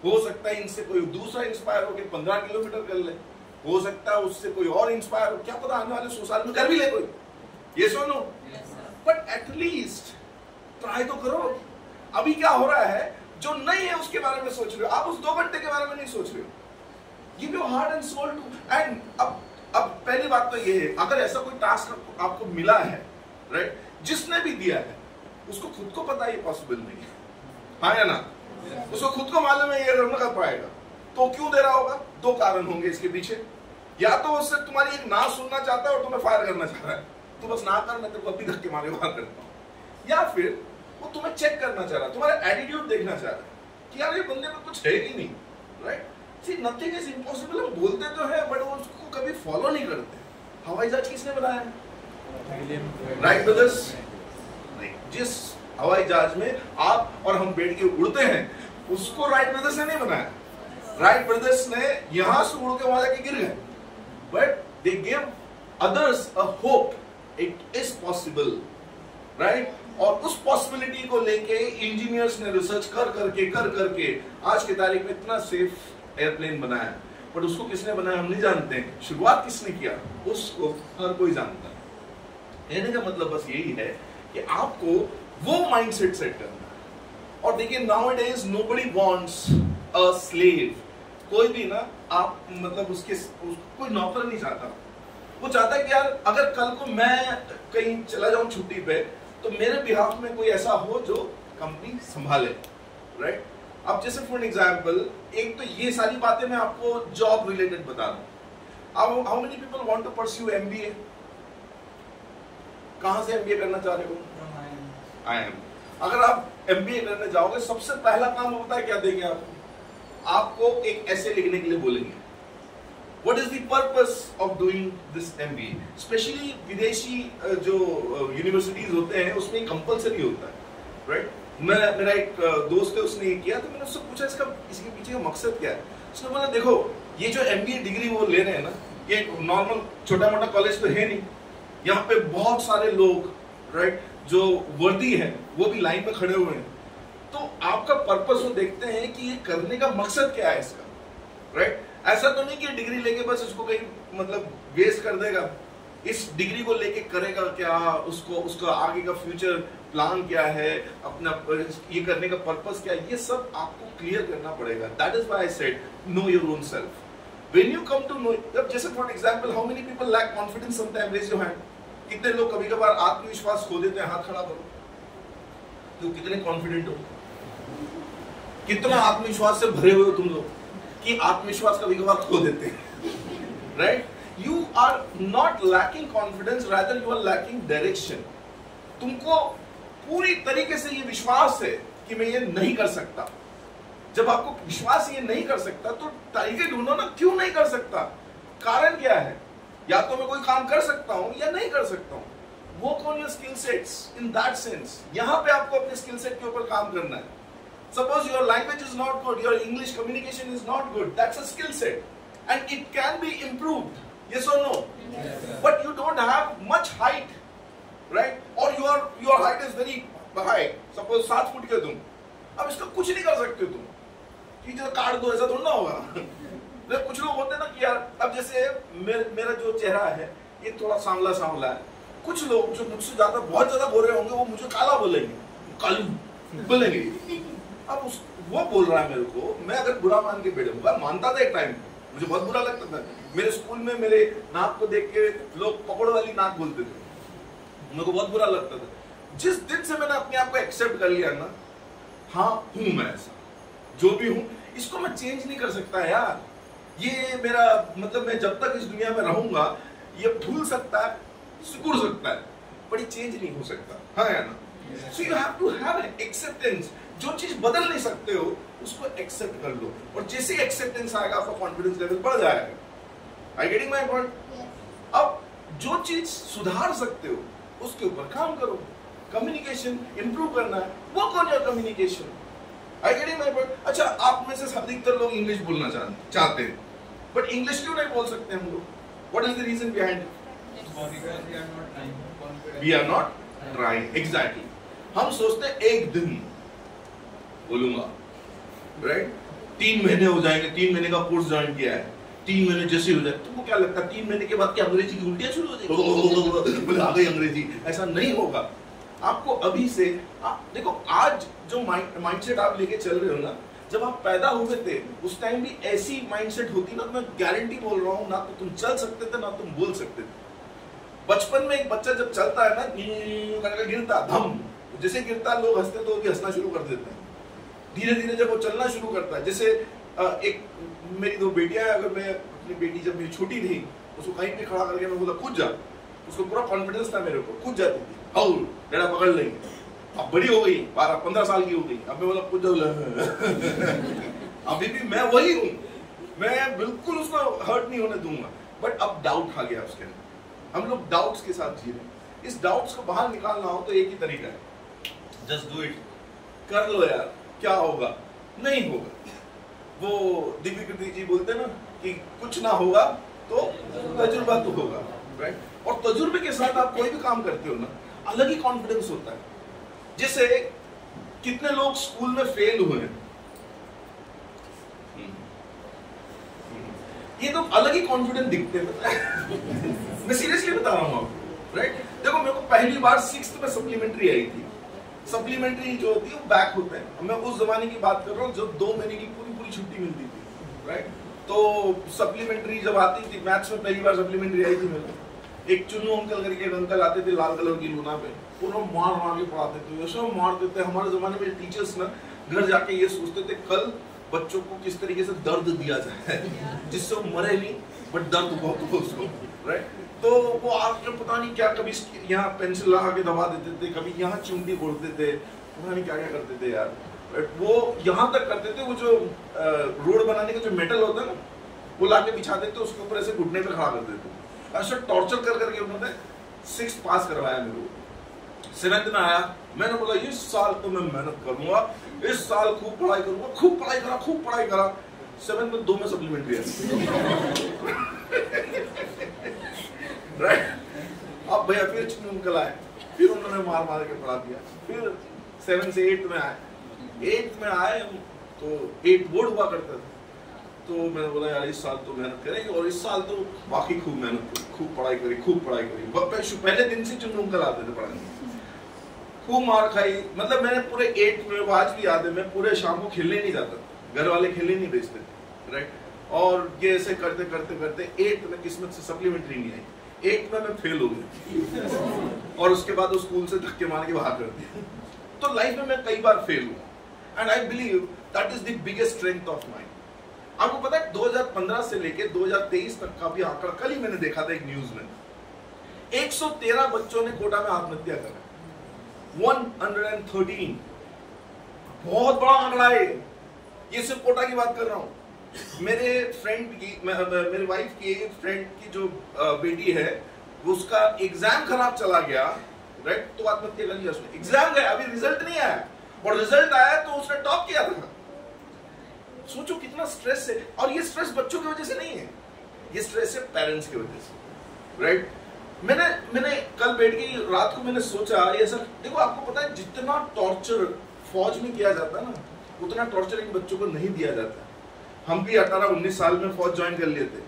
हो सकता है इनसे कोई दूसरा इंस्पायर होके 15 किलोमीटर कर ले, हो सकता है उससे कोई और इंस्पायर हो, क्या पता आने वाले 100 साल में कर भी ले कोई, ये सुनो। बट एटलीस्ट ट्राई तो करो। अभी क्या हो रहा है, जो नहीं है उसके बारे में सोच रहे हो आप, उस 2 घंटे के बारे में नहीं सोच रहे हो। Give your heart and soul to. And अब पहली बात तो ये है, अगर ऐसा कोई टास्क आपको मिला है, राइट, जिसने भी दिया है उसको खुद को पता है ये पॉसिबल नहीं है, हाँ या ना? उसको खुद को मालूम है ये नहीं कर पाएगा, तो क्यों दे रहा होगा? 2 कारण होंगे इसके पीछे। या तो उससे तुम्हारी एक ना सुनना चाहता है और तुम्हें फायर करना चाह रहा है, तो बस ना कर, मैं तेरे को अभी धक्के मारे बाहर करता हूं। या फिर वो तुम्हें चेक करना चाह रहा है, तुम्हारा एटीट्यूड देखना चाह रहा है कि यार ये बंदे में कुछ है ही नहीं, right? See nothing is impossible. हम बोलते तो है बट वो उसको कभी फॉलो नहीं करते। हवाई जहाज किसने बनाया है? Wright brothers? जिस हवाई जहाज में आप और हम बैठ के उड़ते हैं उसको राइट ब्रदर्स ने नहीं बनाया, राइट ब्रदर्स ने यहां से उड़ के वहां जाके गिर गए, but they give others a hope, it is possible, right. और उस पॉसिबिलिटी को लेके इंजीनियर्स ने रिसर्च कर करके आज की तारीख में इतना सेफ एयरप्लेन बनाया। बट उसको किसने बनाया हम नहीं जानते हैं, शुरुआत किसने किया उसको हर कोई जानता है। कहने का मतलब बस यही है कि आपको वो माइंडसेट सेट करना है। और देखिए nowadays nobody wants a slave, कोई भी ना आप मतलब उसके कोई नौकर नहीं चाहता। वो चाहता है कि यार अगर कल को मैं कहीं चला जाऊं छुट्टी पे तो मेरे बिहाफ में कोई ऐसा हो जो कंपनी संभाले, राइट। अब जैसे फॉर एग्जांपल, एक तो ये सारी बातें मैं आपको जॉब रिलेटेड बता रहा हूं। How many people want to pursue MBA? कहां से एमबीए करना चाह रहे हो? I am. अगर आप एमबीए करने जाओगे सबसे पहला काम वो पता है क्या देंगे आपको एक ऐसे लिखने के लिए बोलेंगे, what is the purpose of doing this MBA. Specially विदेशी जो यूनिवर्सिटीज होते हैं उसमें कंपलसरी होता है, राइट। मेरा एक दोस्त है, उसने ये किया तो मैंने उससे पूछा इसके पीछे का मकसद क्या है। उसने बोला देखो ये जो एमबीए डिग्री वो ले रहे हैं ना, ये नॉर्मल छोटा मोटा कॉलेज तो है नहीं, यहाँ पे बहुत सारे लोग, राइट, जो वर्दी है वो भी लाइन में खड़े हुए हैं। तो आपका पर्पस वो देखते हैं कि ये करने का मकसद क्या है इसका, राइट। ऐसा तो नहीं कि डिग्री लेके बस इसको कहीं मतलब वेस्ट कर देगा, इस डिग्री को लेके करेगा क्या, उसको उसका आगे का फ्यूचर प्लान क्या है, अपना ये करने का पर्पस क्या है, ये सब आपको क्लियर करना पड़ेगा। That is why I said know your own self. When you come to know, जैसे for example, how many people lack confidence sometime, raise your hand. कितने लोग कभी कभार आत्मविश्वास खो देते हैं? हाथ खड़ा करो। तो कितने कॉन्फिडेंट हो, कितना आत्मविश्वास से भरे हुए हो तुम लोग कि आत्मविश्वास कभी कभार खो देते हैं, right. You are not lacking confidence, rather you are lacking direction. तुमको पूरी तरीके से ये विश्वास है कि मैं ये नहीं कर सकता। जब आपको विश्वास ये नहीं कर सकता तो तरीके ढूंढो ना, क्यों नहीं कर सकता, कारण क्या है। या तो मैं कोई काम कर सकता हूं या नहीं कर सकता हूं। Work on your skill sets in that sense. यहां पे आपको अपने स्किल सेट के ऊपर काम करना है। Suppose your language is not good, your English communication is not good, that's a skill set and it can be improved. Yes or no? Yes, sir. But you don't have much height, right? Or your height is very high. Suppose 7 foot के तुम, अब इसका कुछ नहीं कर सकते तुम कि जो काट दो, ऐसा थोड़ा ना होगा। कुछ लोग होते ना कि यार, अब जैसे मेरा जो चेहरा है ये थोड़ा सांवला सांवला है, कुछ लोग जो मुझसे ज्यादा बहुत ज्यादा गोरे होंगे वो मुझे काला बोलेंगे, कालू बोलेंगे। अब वो बोल रहा है मेरे को, मैं अगर बुरा मान के बैठूंगा, मानता था एक टाइम, मुझे बहुत बुरा लगता था। मेरे स्कूल में मेरे नाक को देख के लोग पकड़ वाली नाक बोलते थे, मेरे को बहुत बुरा लगता था। जिस दिन से मैंने अपने आप को एक्सेप्ट कर लिया ना, हाँ हूं मैं ऐसा जो भी हूं, इसको मैं चेंज नहीं कर सकता यार। ये मेरा मतलब, मैं जब तक इस दुनिया में रहूंगा ये भूल सकता है, सिकुड़ सकता है, पर ये चेंज नहीं हो सकता, हाँ या ना। So you have to have an acceptance. जो चीज बदल नहीं सकते हो उसको एक्सेप्ट कर लो, और जैसे एक्सेप्टेंस आएगा आपका कॉन्फिडेंस लेवल बढ़ जाएगा। I getting my point? अब जो चीज सुधार सकते हो उसके ऊपर काम करो। कम्युनिकेशन इंप्रूव करना है, work on your communication. I getting my point? अच्छा, आप में से अधिकतर लोग इंग्लिश बोलना चाहते हैं, बट इंग्लिश क्यों नहीं बोल सकते हम लोग? What is the reason behind it? We are not trying. Exactly. हम सोचते हैं एक दिन बोलूंगा, राइट, 3 महीने हो जाएंगे, 3 महीने का कोर्स ज्वाइन किया है, 3 महीने जैसे हो जाए, तुमको क्या लगता है 3 महीने के बाद क्या अंग्रेजी की उल्टियां शुरू हो जाएगी? बोले आ गई अंग्रेजी। ऐसा नहीं होगा। आपको अभी से देखो, आज जो माइंडसेट आप लेके चल रहे हो ना, जब आप पैदा हुए थे उस टाइम भी ऐसी माइंडसेट होती ना, तो मैं गारंटी बोल रहा हूँ, ना तो तुम चल सकते थे ना तुम बोल सकते थे। बचपन में एक बच्चा जब चलता है ना, गिरता धम, जैसे गिरता लोग हंसते तो भी हंसना शुरू कर देते हैं। धीरे धीरे जब वो चलना शुरू करता है, जैसे एक मेरी 2 बेटियां, अगर मैं अपनी बेटी जब मेरी छोटी थी उसको कहीं पे खड़ा करके मैं बोला कूद जा, उसको पूरा कॉन्फिडेंस था मेरे को, कूद जाती थी, हाउ बेटा पकड़ लेंगे। अब बड़ी हो गई, 12-15 साल की हो गई, अब मैं बोला कूद अभी भी मैं वही हूँ, मैं बिल्कुल उसको हर्ट नहीं होने दूंगा, बट अब डाउट आ गया उसके अंदर। हम लोग डाउट्स के साथ जी रहे हैं। इस डाउट्स को बाहर निकालना हो तो एक ही तरीका है, जस्ट डू इट। कर लो यार, क्या होगा? नहीं होगा। वो दिव्यकृति जी बोलते हैं ना कि कुछ ना होगा तो तजुर्बा तो होगा, राइट? और तजुर्बे के साथ आप कोई भी काम करते हो ना, अलग ही कॉन्फिडेंस होता है। जैसे कितने लोग स्कूल में फेल हुए हैं, ये तो अलग ही कॉन्फिडेंट दिखते हैं। मैं सीरियसली बता रहा हूँ आपको, राइट? देखो मेरे को पहली बार 6th में सप्लीमेंट्री आई थी। सप्लीमेंट्री जो होती है वो बैक होता है। मैं उस जमाने की बात कर रहा हूँ जब 2 महीने की पूरी छुट्टी मिलती थी, राइट? तो सप्लीमेंट्री जब आती थी, मैथ्स में पहली बार सप्लीमेंट्री आई थी मेरे, एक चुन्नू अंकल करके एक अंकल आते थे लाल कलर की लूना पे, पूरा मार मार के पढ़ाते थे, वैसे मारते थे। हमारे जमाने में टीचर्स ना घर जाके ये सोचते थे कल बच्चों को किस तरीके से दर्द दिया जाए जिससे वो मरे नहीं बट दर्द बहुत हो उसको, राइट? तो वो आपने पता नहीं क्या, कभी यहाँ पेंसिल लगा के दबा देते थे, कभी यहाँ चुंडी फोड़ते थे, पता नहीं क्या क्या करते थे यार। वो यहाँ तक करते थे, वो जो रोड बनाने का जो मेटल होता है ना, वो लाके बिछा देते, उसके ऊपर ऐसे घुटने पे खड़ा कर देते। ऐसा टॉर्चर कर करके उन्होंने 6th पास करवाया मेरे को। 7th में आया, मैंने बोला इस साल तो मैं मेहनत करूंगा, इस साल खूब पढ़ाई करूंगा, खूब पढ़ाई करा। 7th में 2 में सप्लीमेंट्री है, राइट? अब भैया फिर चुनू अंकल आए, फिर उन्होंने मार के पढ़ा दिया। फिर 7 से 8 में आए। 8 में आए तो 8 बोर्ड हुआ करता था, तो मैंने बोला यार इस साल तो मेहनत करेंगे, और इस साल तो बाकी खूब मेहनत करी, खूब पढ़ाई करी। पहले दिन से चुनू अंकल आते थे पढ़ाने, खूब मार खाई। मतलब मैंने पूरे 8 में, आज भी याद है, मैं पूरे शाम को खेलने नहीं जाता, घर वाले खेलने नहीं भेजते, राइट? और ये ऐसे करते 8 में किस्मत से सप्लीमेंट्री नहीं आई। 8 में मैं फेल हो गया और उसके बाद उस स्कूल से धक्के मार के बाहर कर दिया। तो लाइफ में मैं कई बार फेल हुआ, and I believe that is the biggest strength of mind. आपको पता है 2015 से लेके 2023 तक का भी आंकड़ा कल ही मैंने देखा था एक न्यूज में, 113 बच्चों ने कोटा में आत्महत्या करा। 113, बहुत बड़ा आंकड़ा है। ये सिर्फ कोटा की बात कर रहा हूँ। मेरे फ्रेंड की, मेरी वाइफ की एक फ्रेंड की जो बेटी है, उसका एग्जाम खराब चला गया, राइट? तो आत्महत्या कर लिया उसने। एग्जाम गया, अभी रिजल्ट नहीं आया, और रिजल्ट आया तो उसने टॉप किया था। सोचो कितना स्ट्रेस है। और ये स्ट्रेस बच्चों की वजह से नहीं है, ये स्ट्रेस है पेरेंट्स की वजह से, राइट? मैंने कल बैठ के रात को मैंने सोचा ये सर, देखो आपको पता है जितना टॉर्चर फौज में किया जाता है ना, उतना टॉर्चर इन बच्चों को नहीं दिया जाता। हम भी 18-19 साल में फौज ज्वाइन कर लिए थे,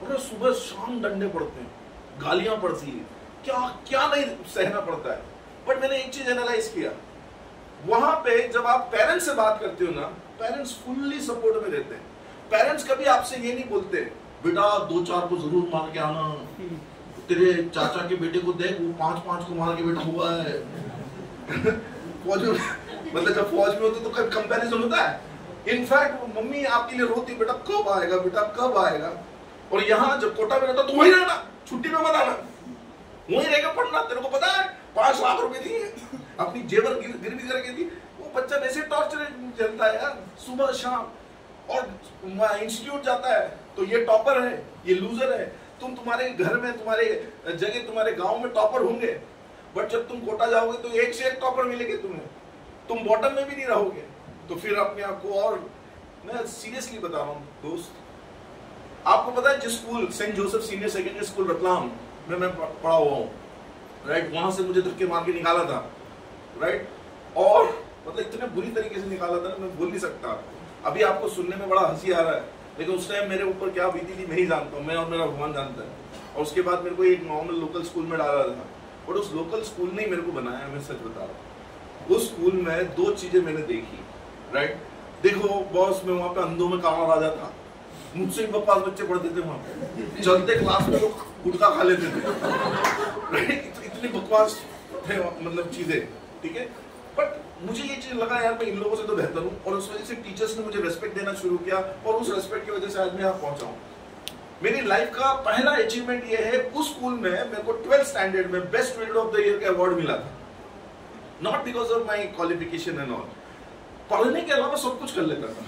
और सुबह शाम डंडे पड़ते हैं, गालियां पड़ती है, क्या नहीं सहना पड़ता है। बट मैंने एक चीज एनालाइज किया, वहां पे जब आप पेरेंट्स से बात करते हो ना, पेरेंट्स फुल्ली सपोर्ट में रहते हैं। पेरेंट्स कभी आपसे ये नहीं बोलते बेटा 2-4 को जरूर मार के आना, तेरे चाचा के बेटे को देख वो 5-5 को मार के बेटा हुआ है। फौज में, मतलब जब फौज में होते तो कंपैरिजन होता है। इनफैक्ट मम्मी आपके लिए रोती, बेटा कब आएगा, बेटा कब आएगा। और यहाँ जब कोटा में रहता तो वही रहना, छुट्टी में मत आना, वही रहकर पढ़ना। तेरे को पता है 5 लाख रुपए दिए, अपनी जेवर गिरवी करके दी। वो बच्चा वैसे टॉर्चर चलता है यार, सुबह शाम। और इंस्टीट्यूट जाता है तो ये टॉपर है, ये लूजर है। तुम्हारे घर में, तुम्हारे जगह, तुम्हारे गांव में टॉपर होंगे, बट जब तुम कोटा जाओगे तो एक से एक टॉपर मिलेंगे तुम्हें, तुम बॉटम में भी नहीं रहोगे। तो फिर अपने आप को, और मैं सीरियसली बता रहा हूँ दोस्त, आपको पता है जिस school Saint Joseph senior secondary school Ratlam में मैं पढ़ा हुआ हूँ, राइट? वहां से मुझे धक्के मार के निकाला था, राइट? और मतलब इतने बुरी तरीके से निकाला था ना, मैं बोल नहीं सकता। अभी आपको सुनने में बड़ा हंसी आ रहा है, लेकिन उस टाइम मेरे ऊपर क्या बीती थी मैं ही जानता हूँ, मैं और मेरा भगवान जानता है। और उसके बाद मेरे को एक नॉर्मल लोकल स्कूल में डाला था, बट उस लोकल स्कूल ने ही मेरे को बनाया, मैं सच बता रहा हूँ। उस स्कूल में 2 चीजें मैंने देखी, राइट? देखो बॉस, मैं वहाँ पे अंधों में काला राजा था, मुझसे बकवास बच्चे पढ़ते थे वहाँ पे, चलते क्लास में लोग गुटखा खा लेते थे, राइट? इतनी बकवास थे मतलब चीजें, ठीक है? बट मुझे ये चीज लगा यार मैं इन लोगों से तो बेहतर हूँ, और उस वजह से टीचर्स ने मुझे रेस्पेक्ट देना शुरू किया, और उस रेस्पेक्ट की वजह से आज मैं यहाँ पहुंचा हूँ। मेरी लाइफ का पहला अचीवमेंट ये है, उस स्कूल में मेरे को 12th स्टैंडर्ड में best student of the year का अवार्ड मिला था। Not because of my qualification and all, पढ़ने के अलावा सब कुछ कर लेता था।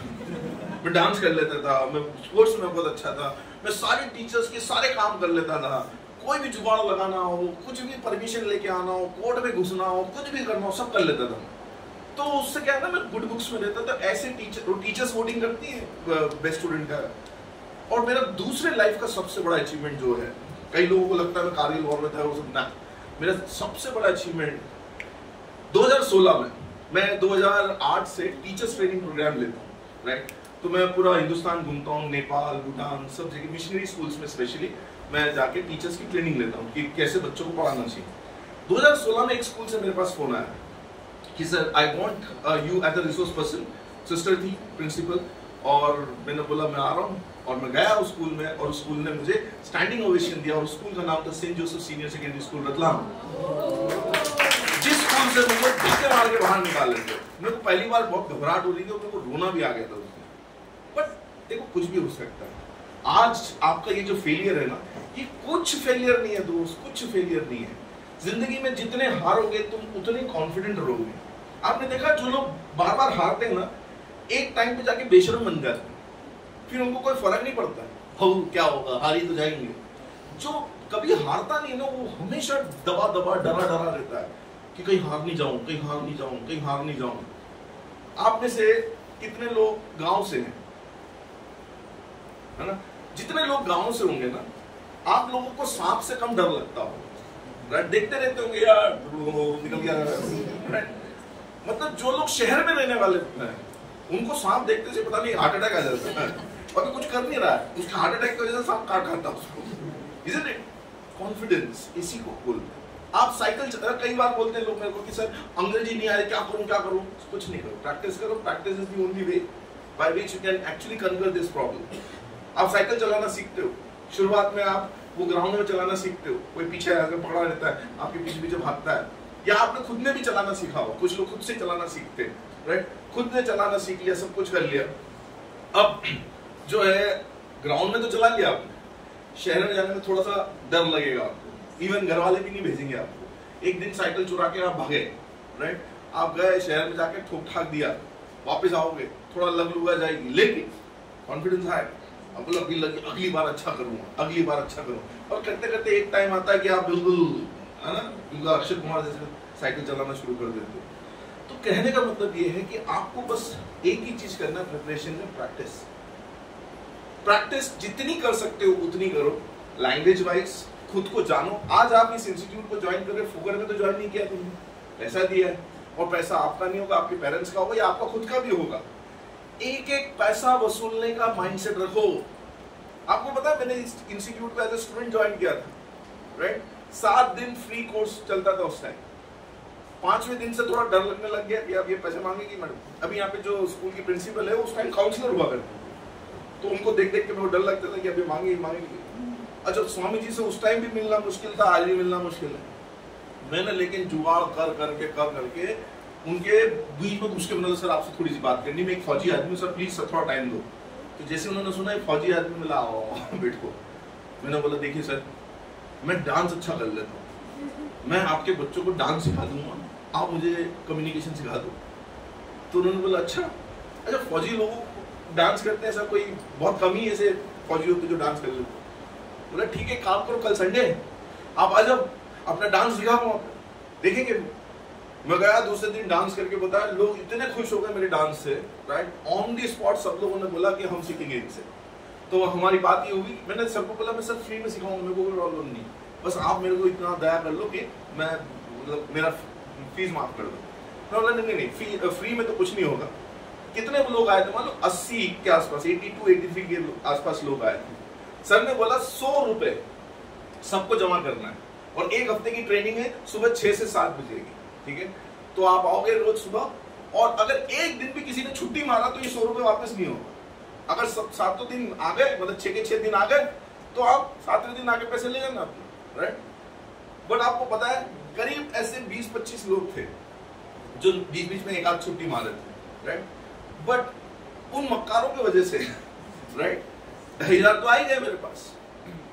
मैं डांस कर लेता था, मैं स्पोर्ट्स में बहुत अच्छा था, मैं सारे टीचर्स के सारे काम कर लेता था। कोई भी जुगाड़ लगाना हो, कुछ भी परमिशन लेके आना हो, कोर्ट में घुसना हो, कुछ भी करना हो, सब कर लेता था। तो उससे क्या है ना, मैं गुड बुक्स में रहता था। ऐसे टीचर्स वोटिंग करती है बेस्ट स्टूडेंट का। और मेरा दूसरे लाइफ का सबसे बड़ा अचीवमेंट जो है, कई लोगों को लगता है मैं कारगिल वॉर में था वो सब, ना, मेरा सबसे बड़ा अचीवमेंट 2016 में मैं 2008 से टीचर्स ट्रेनिंग प्रोग्राम लेता हूँ, राइट। तो मैं पूरा हिंदुस्तान घूमता हूँ, नेपाल, भूटान, सब जगह मिशनरी स्कूल्स में स्पेशली मैं जाके टीचर्स की ट्रेनिंग लेता हूँ कि कैसे बच्चों को पढ़ाना चाहिए। 2016 में एक स्कूल से मेरे पास फोन आया कि sir I want you as a resource person. Sister थी प्रिंसिपल, और मैंने बोला मैं आ रहा हूँ। और मैं गया उस स्कूल में, और उस स्कूल ने मुझे स्टैंडिंग ओवेशन दिया। और स्कूल का नाम था Saint Joseph senior secondary school Ratlam, जिस स्कूल से मुझे धक्के मार के बाहर निकाल लेते। मेरे को पहली बार बहुत घबराहट हो रही थी और मेरे को रोना भी आ गया था उसमें। बट देखो कुछ भी हो सकता है। आज आपका ये जो फेलियर है ना, ये कुछ फेलियर नहीं है दोस्त, कुछ फेलियर नहीं है। जिंदगी में जितने हारोगे तुम उतने कॉन्फिडेंट रहोगे। आपने देखा जो लोग बार बार हारते हैं ना, एक टाइम पे जाके बेशरम बन जाते हैं, फिर उनको कोई फर्क नहीं पड़ता है, हो क्या होगा, हारी तो जाएंगे। जो कभी हारता नहीं है ना, वो हमेशा दबा दबा डरा डरा रहता है कि कहीं हार नहीं जाऊं, कहीं हार नहीं जाऊं, कहीं हार नहीं जाऊं। आप में से कितने लोग गांव से हैं, है ना? जितने लोग गांव से होंगे ना, आप लोगों को सांप से कम डर लगता हो, राइट? देखते रहते होंगे यार निकल गया, राइट? मतलब जो लोग शहर में रहने वाले हैं, उनको सांप देखते से पता नहीं हार्ट अटैक आ जाता है, और कुछ कर नहीं रहा है, उसका हार्ट अटैक की वजह से सांप काट खाता उसको। Isn't it? कॉन्फिडेंस इसी को बोलते हैं। आप साइकिल कई बार बोलते हैं लोग मेरे को कि सर अंग्रेजी नहीं आ रही, क्या करूं क्या करूं। कुछ नहीं करो, प्रैक्टिस करो। Practice is the only way by which you can actually conquer this problem. आप साइकिल चलाना सीखते हो, शुरुआत में आप वो ग्राउंड में चलाना सीखते हो, कोई पीछे आकर पकड़ा रहता है, आपके पीछे पीछे भागता है, या आपने खुद ने भी चलाना सीखा हो। कुछ लोग खुद से चलाना सीखते हैं, राइट? खुद ने चलाना सीख लिया, सब कुछ कर लिया। अब जो है ग्राउंड में तो चला लिया आपने, शहर में जाने में थोड़ा सा डर लगेगा आपको, इवन घर वाले भी नहीं भेजेंगे आपको। एक दिन साइकिल चुरा के आप भागे, राइट? आप गए शहर में जाके ठोक ठाक दिया, वापस आओगे थोड़ा लग लुगा जाएगी, लेकिन कॉन्फिडेंस है, अब बोलो अगली बार अच्छा करूंगा, अगली बार अच्छा करूंगा। और करते करते एक टाइम आता है कि आप बिल्कुल, है ना, बिल्कुल अक्षय कुमार जैसे साइकिल चलाना शुरू कर देते हो। तो कहने का मतलब ये है कि आपको बस एक ही चीज करना है प्रिपरेशन में, प्रैक्टिस। प्रैक्टिस जितनी कर सकते हो उतनी करो। लैंग्वेज वाइज खुद को जानो। आज आप इस इंस्टीट्यूट को ज्वाइन कर रहे, फुकर में तो ज्वाइन नहीं किया तुमने, पैसा दिया है, और पैसा आपका नहीं होगा, आपके पेरेंट्स का होगा या आपका खुद का भी होगा। एक एक पैसा वसूलने का माइंडसेट रखो। आपको पता है मैंने इस इंस्टीट्यूट को एज ए स्टूडेंट ज्वाइन किया था, राइट? 7 दिन फ्री कोर्स चलता था उस टाइम। 5वें दिन से थोड़ा डर लगने लग गया कि अब ये पैसे मांगेगी मैडम। अभी यहाँ पे जो स्कूल की प्रिंसिपल है उस टाइम काउंसलर हुआ करती, तो उनको देख देख के मेरे को डर लगता था कि अभी मांगेगी। अच्छा, स्वामी जी से उस टाइम भी मिलना मुश्किल था, आज भी मिलना मुश्किल है। मैंने लेकिन जुगाड़ कर करके उनके बीच में घुस के मैंने सर आपसे थोड़ी सी बात करनी, मैं एक फौजी आदमी, सर प्लीज सर थोड़ा टाइम दो। तो जैसे उन्होंने सुना एक फौजी आदमी मिला बैठो, मैंने बोला देखिए सर मैं डांस अच्छा कर लेता हूँ, मैं आपके बच्चों को डांस सिखा दूंगा, आप मुझे कम्युनिकेशन सिखा दो। तो उन्होंने बोला अच्छा फौजी लोग डांस करते हैं सर, कोई बहुत कम ही ऐसे फौजी होते जो डांस कर लेते। बोला ठीक है काम करो, कल संडे आप आ जाओ, अपना डांस सिखाओ, देखेंगे। मैं गया, दूसरे दिन डांस करके बताया, लोग इतने खुश हो गए मेरे डांस से, राइट? ऑन दी स्पॉट सब लोगों ने बोला कि हम सीखेंगे इनसे। तो हमारी बात ये हुई, मैंने सबको बोला मैं सर फ्री में सिखाऊंगा, मेरे को कोई प्रॉब्लम नहीं, बस आप मेरे को इतना दया कर लो कि मैं मतलब मेरा फीस माफ कर दो। मैं बोला नहीं फ्री में तो कुछ नहीं होगा। कितने लोग आए थे, मान लो 80 के आसपास, 82 83 के आसपास लोग आए थे। सर ने बोला 100 रुपए सबको जमा करना है, और 1 हफ्ते की ट्रेनिंग है, सुबह 6 से 7 बजे की, ठीक है? तो आप आओगे रोज सुबह, और अगर एक दिन भी किसी ने छुट्टी मारा तो ये 100 रुपए वापस नहीं होगा। अगर 7 दिन आ गए, मतलब 6 के 6 दिन आ गए, तो आप 7वें दिन आके पैसे ले जाना अपने, राइट? बट आपको पता है करीब ऐसे 20-25 लोग थे जो बीच में एक आध छुट्टी मारे थे, राइट? बट उन मक्कारों की वजह से, राइट, 2,000 तो आ ही गए मेरे पास,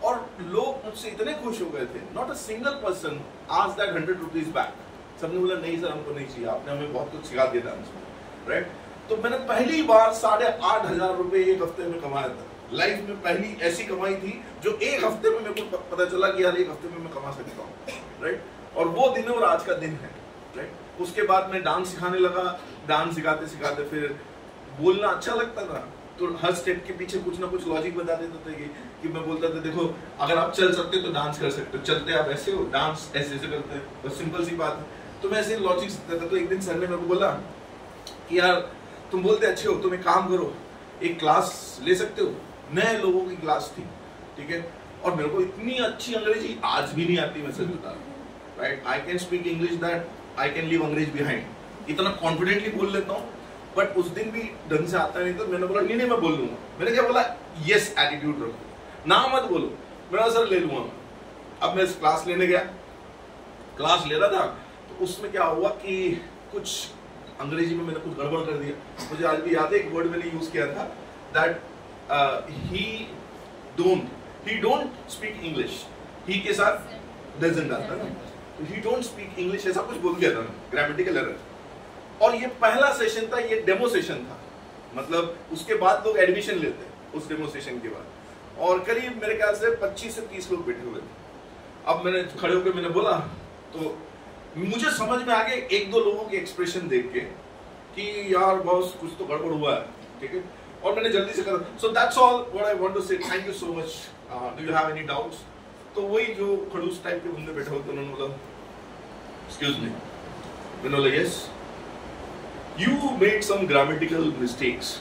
और लोग मुझसे इतने खुश हो गए थे। Not a single person asked that 100 rupees back. सबने बोला नहीं सर हमको नहीं चाहिए, आपने हमें बहुत कुछ सिखा दिया डांस में, राइट? तो मैंने पहली बार 8,500 रुपए 1 हफ्ते में कमाया था। लाइफ में पहली ऐसी कमाई थी जो 1 हफ्ते में मेरे को पता चला कि यार 1 हफ्ते में मैं कमा सकता हूँ, राइट? और वो दिन और आज का दिन है, राइट? उसके बाद मैं डांस सिखाने लगा, डांस सिखाते सिखाते फिर बोलना अच्छा लगता था, तो हर स्टेप के पीछे कुछ ना कुछ लॉजिक बता देते थे कि मैं बोलता था देखो अगर आप चल सकते तो डांस कर सकते हो, चलते आप ऐसे हो, डांस ऐसे ऐसे करते हैं, बस सिंपल सी बात है। तो मैं ऐसे लॉजिक देता था। तो एक दिन सर ने मेरे को बोला कि यार तुम बोलते अच्छे हो, तुम एक काम करो, एक क्लास ले सकते हो, नए लोगों की क्लास थी, ठीक है, और मेरे को इतनी अच्छी अंग्रेजी आज भी नहीं आती, मैं सच बता रहा हूँ, right. I can speak English that I can leave अंग्रेज बिहाइंड, इतना कॉन्फिडेंटली बोल लेता हूँ, बट उस दिन भी ढंग से आता नहीं। तो मैंने बोला नहीं मैं बोल लूंगा। मैंने क्या बोला, यस एटीट्यूड रखो, ना मत बोलो। मेरा सर ले लूंगा। अब मैं क्लास लेने गया, क्लास ले रहा था, तो उसमें क्या हुआ कि कुछ अंग्रेजी में मैंने कुछ गड़बड़ कर दिया। मुझे आज भी याद है, एक वर्ड मैंने यूज किया था that he don't speak English, he के साथ डजंट आता ना, तो ही डोंट स्पीक इंग्लिश ऐसा कुछ बोल दिया था, ग्रामेटिकल एरर। और ये पहला सेशन था, ये डेमो सेशन था, मतलब उसके बाद लोग एडमिशन लेते हैं उस डेमो सेशन के बाद, और करीब मेरे ख्याल से 25 से 30 लोग बैठे हुए थे। अब मैंने खड़े होकर मैंने बोला, तो मुझे समझ में आ गया एक दो लोगों के एक्सप्रेशन देख के कि यार बॉस कुछ तो गड़बड़ हुआ है, ठीक है, और मैंने जल्दी से कहा so that's all what I want to say, thank you so much, do you have any doubts. तो वही जो खड़ूस टाइप के बंदे बैठे होते उन्होंने बोला एक्सक्यूज मी, मैंने बोला yes, you made some grammatical mistakes.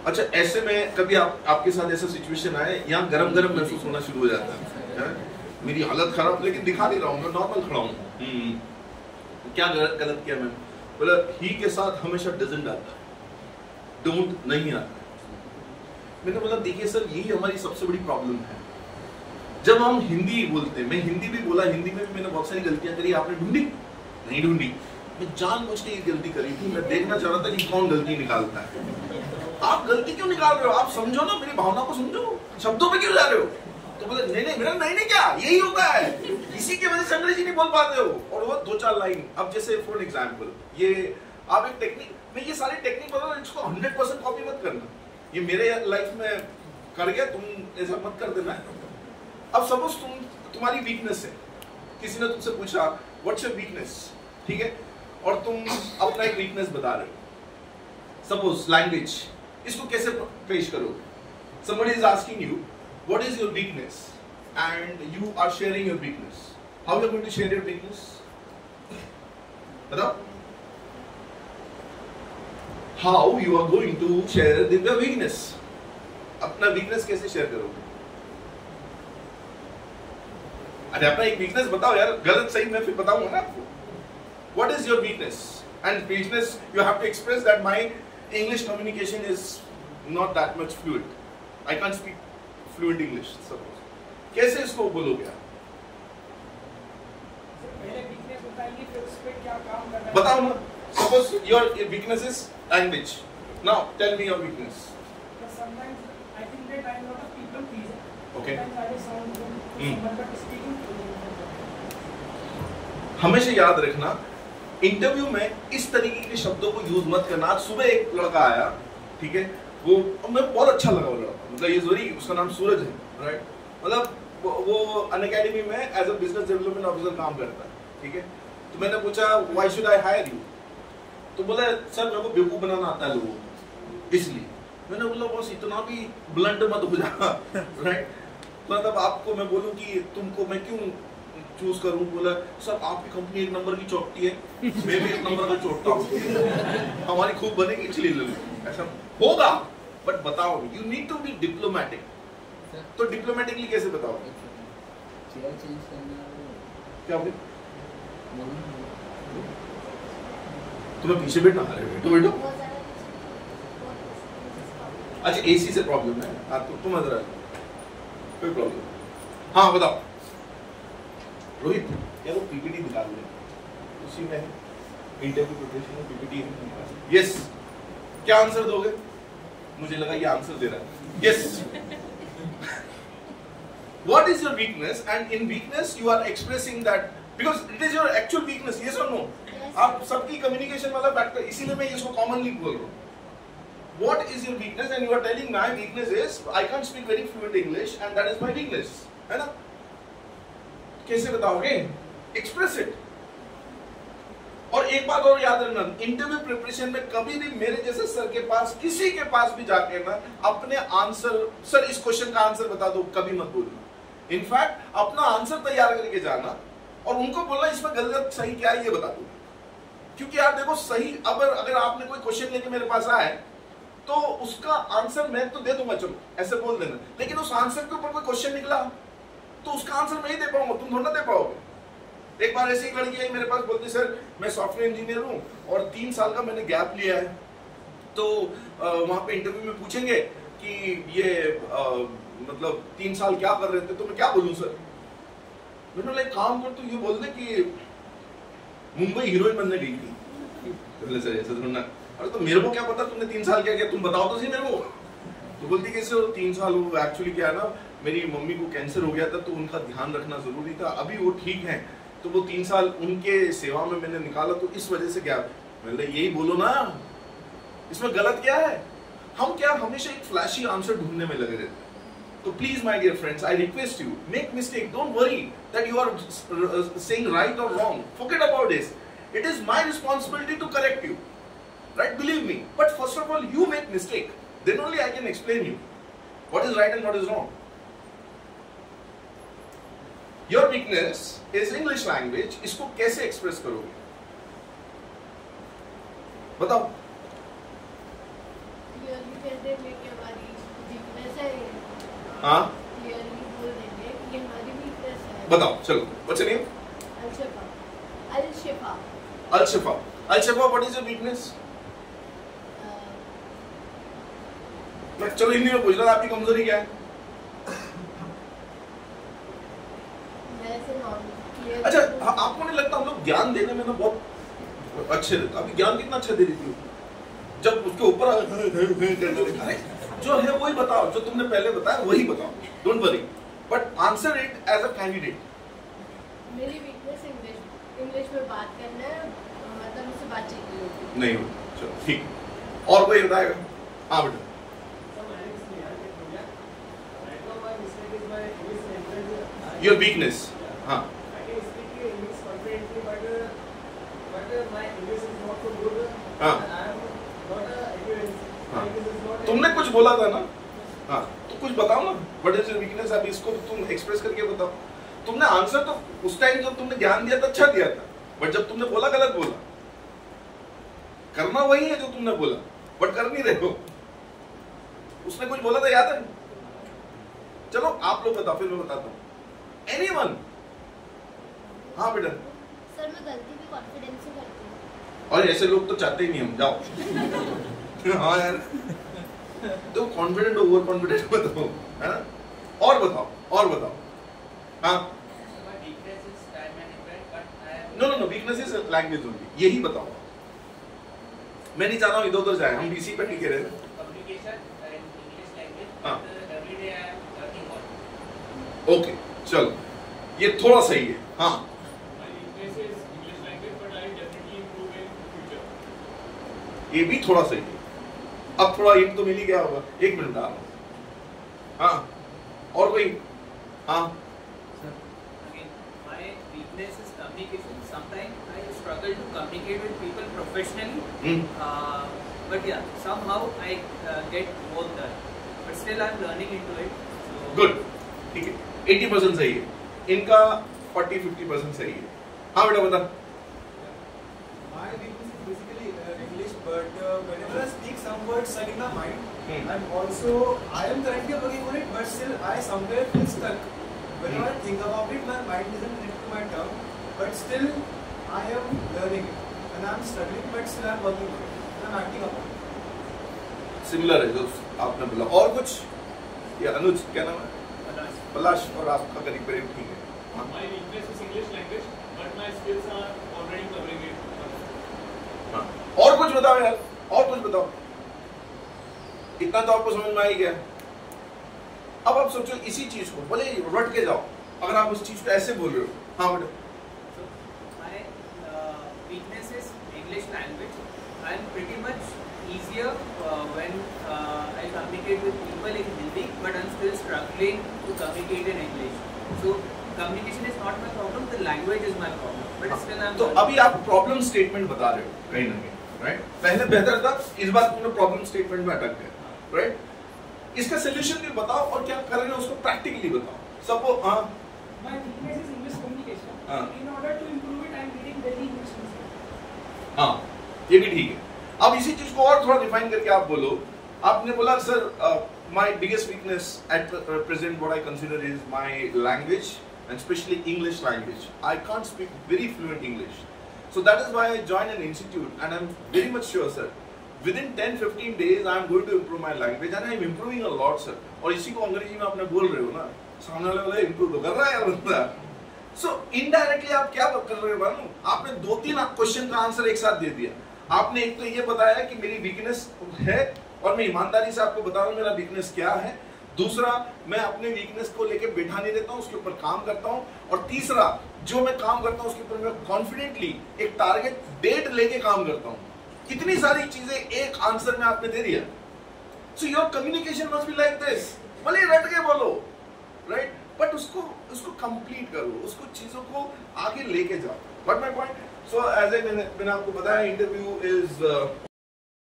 अच्छा, ऐसे में कभी आपके साथ ऐसा सिचुएशन आए यहाँ गरम गरम महसूस होना शुरू हो जाता है, मेरी हालत खराब, लेकिन दिखा नहीं रहा हूँ, मैं नॉर्मल खड़ा हूँ, क्या गलत किया मैंने? बोला ही के साथ हमेशा डजंट आता, डोंट नहीं आता। मैंने बोला देखिए सर, यही हमारी सबसे बड़ी प्रॉब्लम है। जब हम हिंदी बोलते हैं, मैं हिंदी भी बोला, हिंदी में भी मैंने बहुत सारी गलतियां करी, आपने ढूंढी नहीं ढूंढी, मैं जानबूझ के ये गलती करी थी, मैं देखना चाह रहा था कि कौन गलती निकालता है। आप गलती क्यों निकाल रहे हो, आप समझो ना, मेरी भावना को समझो, शब्दों पे क्यों जा रहे हो? तो बोले नहीं मेरा नहीं क्या, यही होता है, इसी की वजह से अंग्रेजी नहीं बोल पाते हो। और वो 2-4 लाइन, अब जैसे फॉर एग्जांपल, ये आप एक टेक्निक, मैं ये सारी टेक्निक बता रहा हूं, इसको 100% कॉपी मत करना, ये मेरे लाइफ में कर गया, तुम ऐसा मत कर देना। अब सपोज तुम्हारी वीकनेस है, किसी ने तुमसे पूछा व्हाट्स योर वीकनेस, ठीक है, और तुम अपना एक वीकनेस बता रहे हो, सपोज लैंग्वेज, इसको कैसे पेश करोगे? somebody is asking you what is your weakness and you are sharing your weakness, how you are going to share your weakness? बताओ, how you are going to share your weakness? अपना weakness कैसे share करोगे? अरे अपना एक weakness बताओ यार, गलत सही मैं फिर बताऊंगा ना आपको। What is your weakness? And weakness you have to express that my English communication is not that much fluent. I can't speak fluent English. Suppose. कैसे इसको बोलोगे आप? पहले weakness बताइए, फिर उस पे क्या काम करना है? बताओ ना। Suppose your weakness is language. Now tell me your weakness. Because sometimes I think that I am not a people pleaser. Okay. Sometimes I will sound good to someone, but speaking to them. हमेशा याद रखना, interview में इस तरीके के शब्दों को use मत करना। आज सुबह एक लड़का आया, ठीक है, वो मैं बहुत अच्छा लगा वो लड़का, मतलब ये जरूरी, उसका नाम सूरज है, राइट, मतलब वो अनअकैडमी में as a business development officer काम करता है, ठीक है। तो मैंने पूछा why should I hire you, तो बोला सर मेरे को बेवकूफ बनाना आता है लोगों को, इसलिए। मैंने बोला बस इतना भी ब्लंट मत हो जा, राइट, मतलब आपको मैं बोलूं कि तुमको मैं क्यों चूज करूं? बोला सर आपकी कंपनी एक नंबर की चौकटी है, मैं भी एक नंबर का चौकता हूं, हमारी खूब बनेगी इसलिए ले लो। ऐसा होगा, बट बताओ, you need to be diplomatic. तो डिप्लोमेटिकली कैसे बताओ? क्या बोले? तुम्हें पीछे बैठना आ रहे हो, बैठो। अच्छा एसी से प्रॉब्लम है, तुम अंदर कोई प्रॉब्लम? हाँ बताओ रोहित, यार वो पीपीटी निकाल ले, उसी में इंटरव्यू प्रिपरेशन में पीपीटी निकाल। यस, क्या आंसर दोगे? मुझे लगा ये आंसर दे रहा है। Yes, what is your weakness and in weakness you are expressing that because it is your actual weakness. Yes और नो? आप सबकी कम्युनिकेशन वाला फैक्टर, इसीलिए मैं इसको कॉमनली बोल रहा हूँ। What is your weakness? And you are telling my weakness is I can't speak very fluent English and that is my weakness, है ना? कैसे बताओगे? Express it. और एक बात और याद रखना, इंटरव्यू प्रिपरेशन में कभी भी मेरे जैसे सर के पास, किसी के पास भी जाके ना अपने आंसर, सर इस क्वेश्चन का आंसर बता दो, कभी मत बोलना। इनफैक्ट अपना आंसर तैयार करके जाना और उनको बोलना इसमें गलत सही क्या है ये बता दो। क्योंकि यार देखो, सही अगर आपने कोई क्वेश्चन लेके मेरे पास आए तो उसका आंसर मैं तो दे दूंगा, चलो ऐसे बोल देना, लेकिन उस आंसर के ऊपर कोई क्वेश्चन निकला तो उसका आंसर मैं ही दे पाऊंगा, तुम थोड़ा दे पाओगे। एक बार ऐसी एक लड़की आई मेरे पास, बोलती सर मैं सॉफ्टवेयर इंजीनियर हूं और 3 साल का मैंने गैप लिया है, तो वहां पे इंटरव्यू में पूछेंगे कि ये मतलब 3 साल क्या कर रहे थे, तो मैं क्या बोलूं सर? मैंने बोला एक काम कर, तू ये बोल दे कि मुंबई हीरोइन बनने गई थी। बोले सर ऐसा थोड़ा ना, अरे तो मेरे को क्या पता तुमने 3 साल क्या किया, तुम बताओ तो सही मेरे को। तो बोलती कैसे 3 साल वो एक्चुअली क्या है ना, मेरी मम्मी को कैंसर हो गया था तो उनका ध्यान रखना जरूरी था, अभी वो ठीक है तो वो 3 साल उनके सेवा में मैंने निकाला, तो इस वजह से क्या। मैंने यही बोलो ना, इसमें गलत क्या है? हम क्या हमेशा एक फ्लैशी आंसर ढूंढने में लगे रहते हैं। तो please my dear friends, I request you, make mistake, don't worry that you are saying right और wrong, forget about this, it is my responsibility to correct you, right? Believe me. But first of all, you make mistake. Then only I can explain you what is right and what is wrong. Your weakness is English language. इसको कैसे express करोगे? बताओ. Clearly कह देंगे कि हमारी weakness है ये. हाँ? Clearly बोल देंगे कि ये हमारी weakness है. बताओ. चलो. What's your name? Al-Shifa. Al-Shifa. Al-Shifa. Al-Shifa, what is your weakness? मैं चलो हिंदी में पूछ रहा था, आपकी कमजोरी क्या है? अच्छा, आपको नहीं लगता हम लोग ज्ञान देने में ना बहुत अच्छे रहते? अभी ज्ञान कितना अच्छा दे रही थी, जब उसके ऊपर अरे जो है वही बताओ, जो तुमने पहले बताया वही बताओ, don't worry, but answer it as a candidate. मेरी वीकनेस इंग्लिश में बात करना है, मतलब मुझसे बातचीत नहीं हो। चलो ठीक, और कोई बताएगा? हाँ बेटा। Your weakness. हाँ. I can speak English confidently, but my English is not so good. हाँ. I am not a fluent. हाँ. English is not. तुमने कुछ बोला था ना? हाँ. तो कुछ बताओ ना. What is your weakness? अब इसको तुम एक्सप्रेस करके बताओ. तुमने आंसर तो उस टाइम जब तुमने ज्ञान दिया था अच्छा दिया था, बट जब तुमने बोला गलत बोला। करना वही है जो तुमने बोला, बट कर नहीं रहे हो। उसने कुछ बोला था याद है? चलो आप लोग बताओ, फिर मैं बताता हूँ। Anyone? हाँ बेटा। सर मैं गलती भी कॉन्फिडेंस से करती हूँ। और ऐसे लोग तो चाहते ही नहीं हम, जाओ। हाँ यार, तो कॉन्फिडेंट ओवर कॉन्फिडेंट मत हो, है ना? और बताओ। हाँ। No, weakness is language only, यही बताओ। मैं नहीं चाह रहा हूँ इधर उधर जाए, हम बीसी पे टिके रहे। हाँ। ओके, चलो, ये थोड़ा सही है। हाँ। ये भी थोड़ा सही है। अब थोड़ा हिंट तो मिल ही गया होगा। 1 मिनट आ। हाँ, और कोई? हाँ। My weakness is communication. Sometimes I struggle to communicate with people professionally. But yeah, somehow I get work done. But still I'm learning into it. So Good. ठीक है, 80% सही है। इनका 40-50% सही है। हाँ बेटा बता। My weakness is basically English, but whenever I speak, some words stuck in my mind. And also, I am currently working on it, but still I somewhere feel stuck. Whenever I think about it, my mind isn't into my tongue, but still I am learning it. And I am struggling, but still I am working on it. And I am acting upon it. Similar है जो आपने बोला। और कुछ? या अनुज क्या नाम है? पलाश। और आपका करीब करीब ठीक है। हाँ। My weakness is English language, but my skills are already covering it. हाँ। और कुछ बताओ यार, और कुछ बताओ। इतना तो आपको समझ में आ ही गया। अब आप सोचो इसी चीज को, बोले रट के जाओ, अगर आप उस चीज को ऐसे बोल रहे हो। हाँ बेटा। So my weakness is English language. I'm pretty much easier when I communicate with people in Hindi, but I'm still struggling to communicate in English. So communication is not my problem, the language is my problem. but still I'm तो learning. अभी आप problem statement बता रहे हो कहीं ना कहीं, right? पहले बेहतर था, इस बार तुमने प्रॉब्लम स्टेटमेंट में अटक गए, राइट? इसका सोल्यूशन भी बताओ और क्या कर रहे हो उसको प्रैक्टिकली बताओ. Suppose My weakness is English communication. हाँ. In order to improve it, I am reading daily English newspaper. हाँ, ये भी ठीक है. अब इसी चीज को और थोड़ा रिफाइन करके आप बोलो. आपने बोला sir my biggest weakness at present what I consider is my language and especially English language. I can't speak very fluent English. So that is why I joined an institute and I'm very much sure sir within 10-15 days I am going to improve my language and I am improving a lot sir. और इसी को अंग्रेजी में आपने बोल रहे हो ना, सामने वाले वाला improve तो कर रहा है बंदा. So indirectly आप क्या कर रहे हो मालूम? आपने 2-3 क्वेश्चन का आंसर एक साथ दे दिया. आपने एक तो ये बताया कि मेरी वीकनेस है और मैं ईमानदारी से आपको बता रहा हूँ मेरा वीकनेस क्या है. दूसरा, मैं अपने वीकनेस को लेके बैठा नहीं रहता हूँ, उसके ऊपर काम करता हूँ. और तीसरा, जो मैं काम करता हूँ उसके ऊपर मैं कॉन्फिडेंटली एक टारगेट डेट लेके काम करता हूँ. इतनी सारी चीजें एक आंसर में आपने दे दिया. So your communication must be like this. भले रट के बोलो, राइट? बट उसको कंप्लीट करो, उसको चीजों को आगे लेके जाओ. But my point, so as मैंने आपको बताया इंटरव्यू इज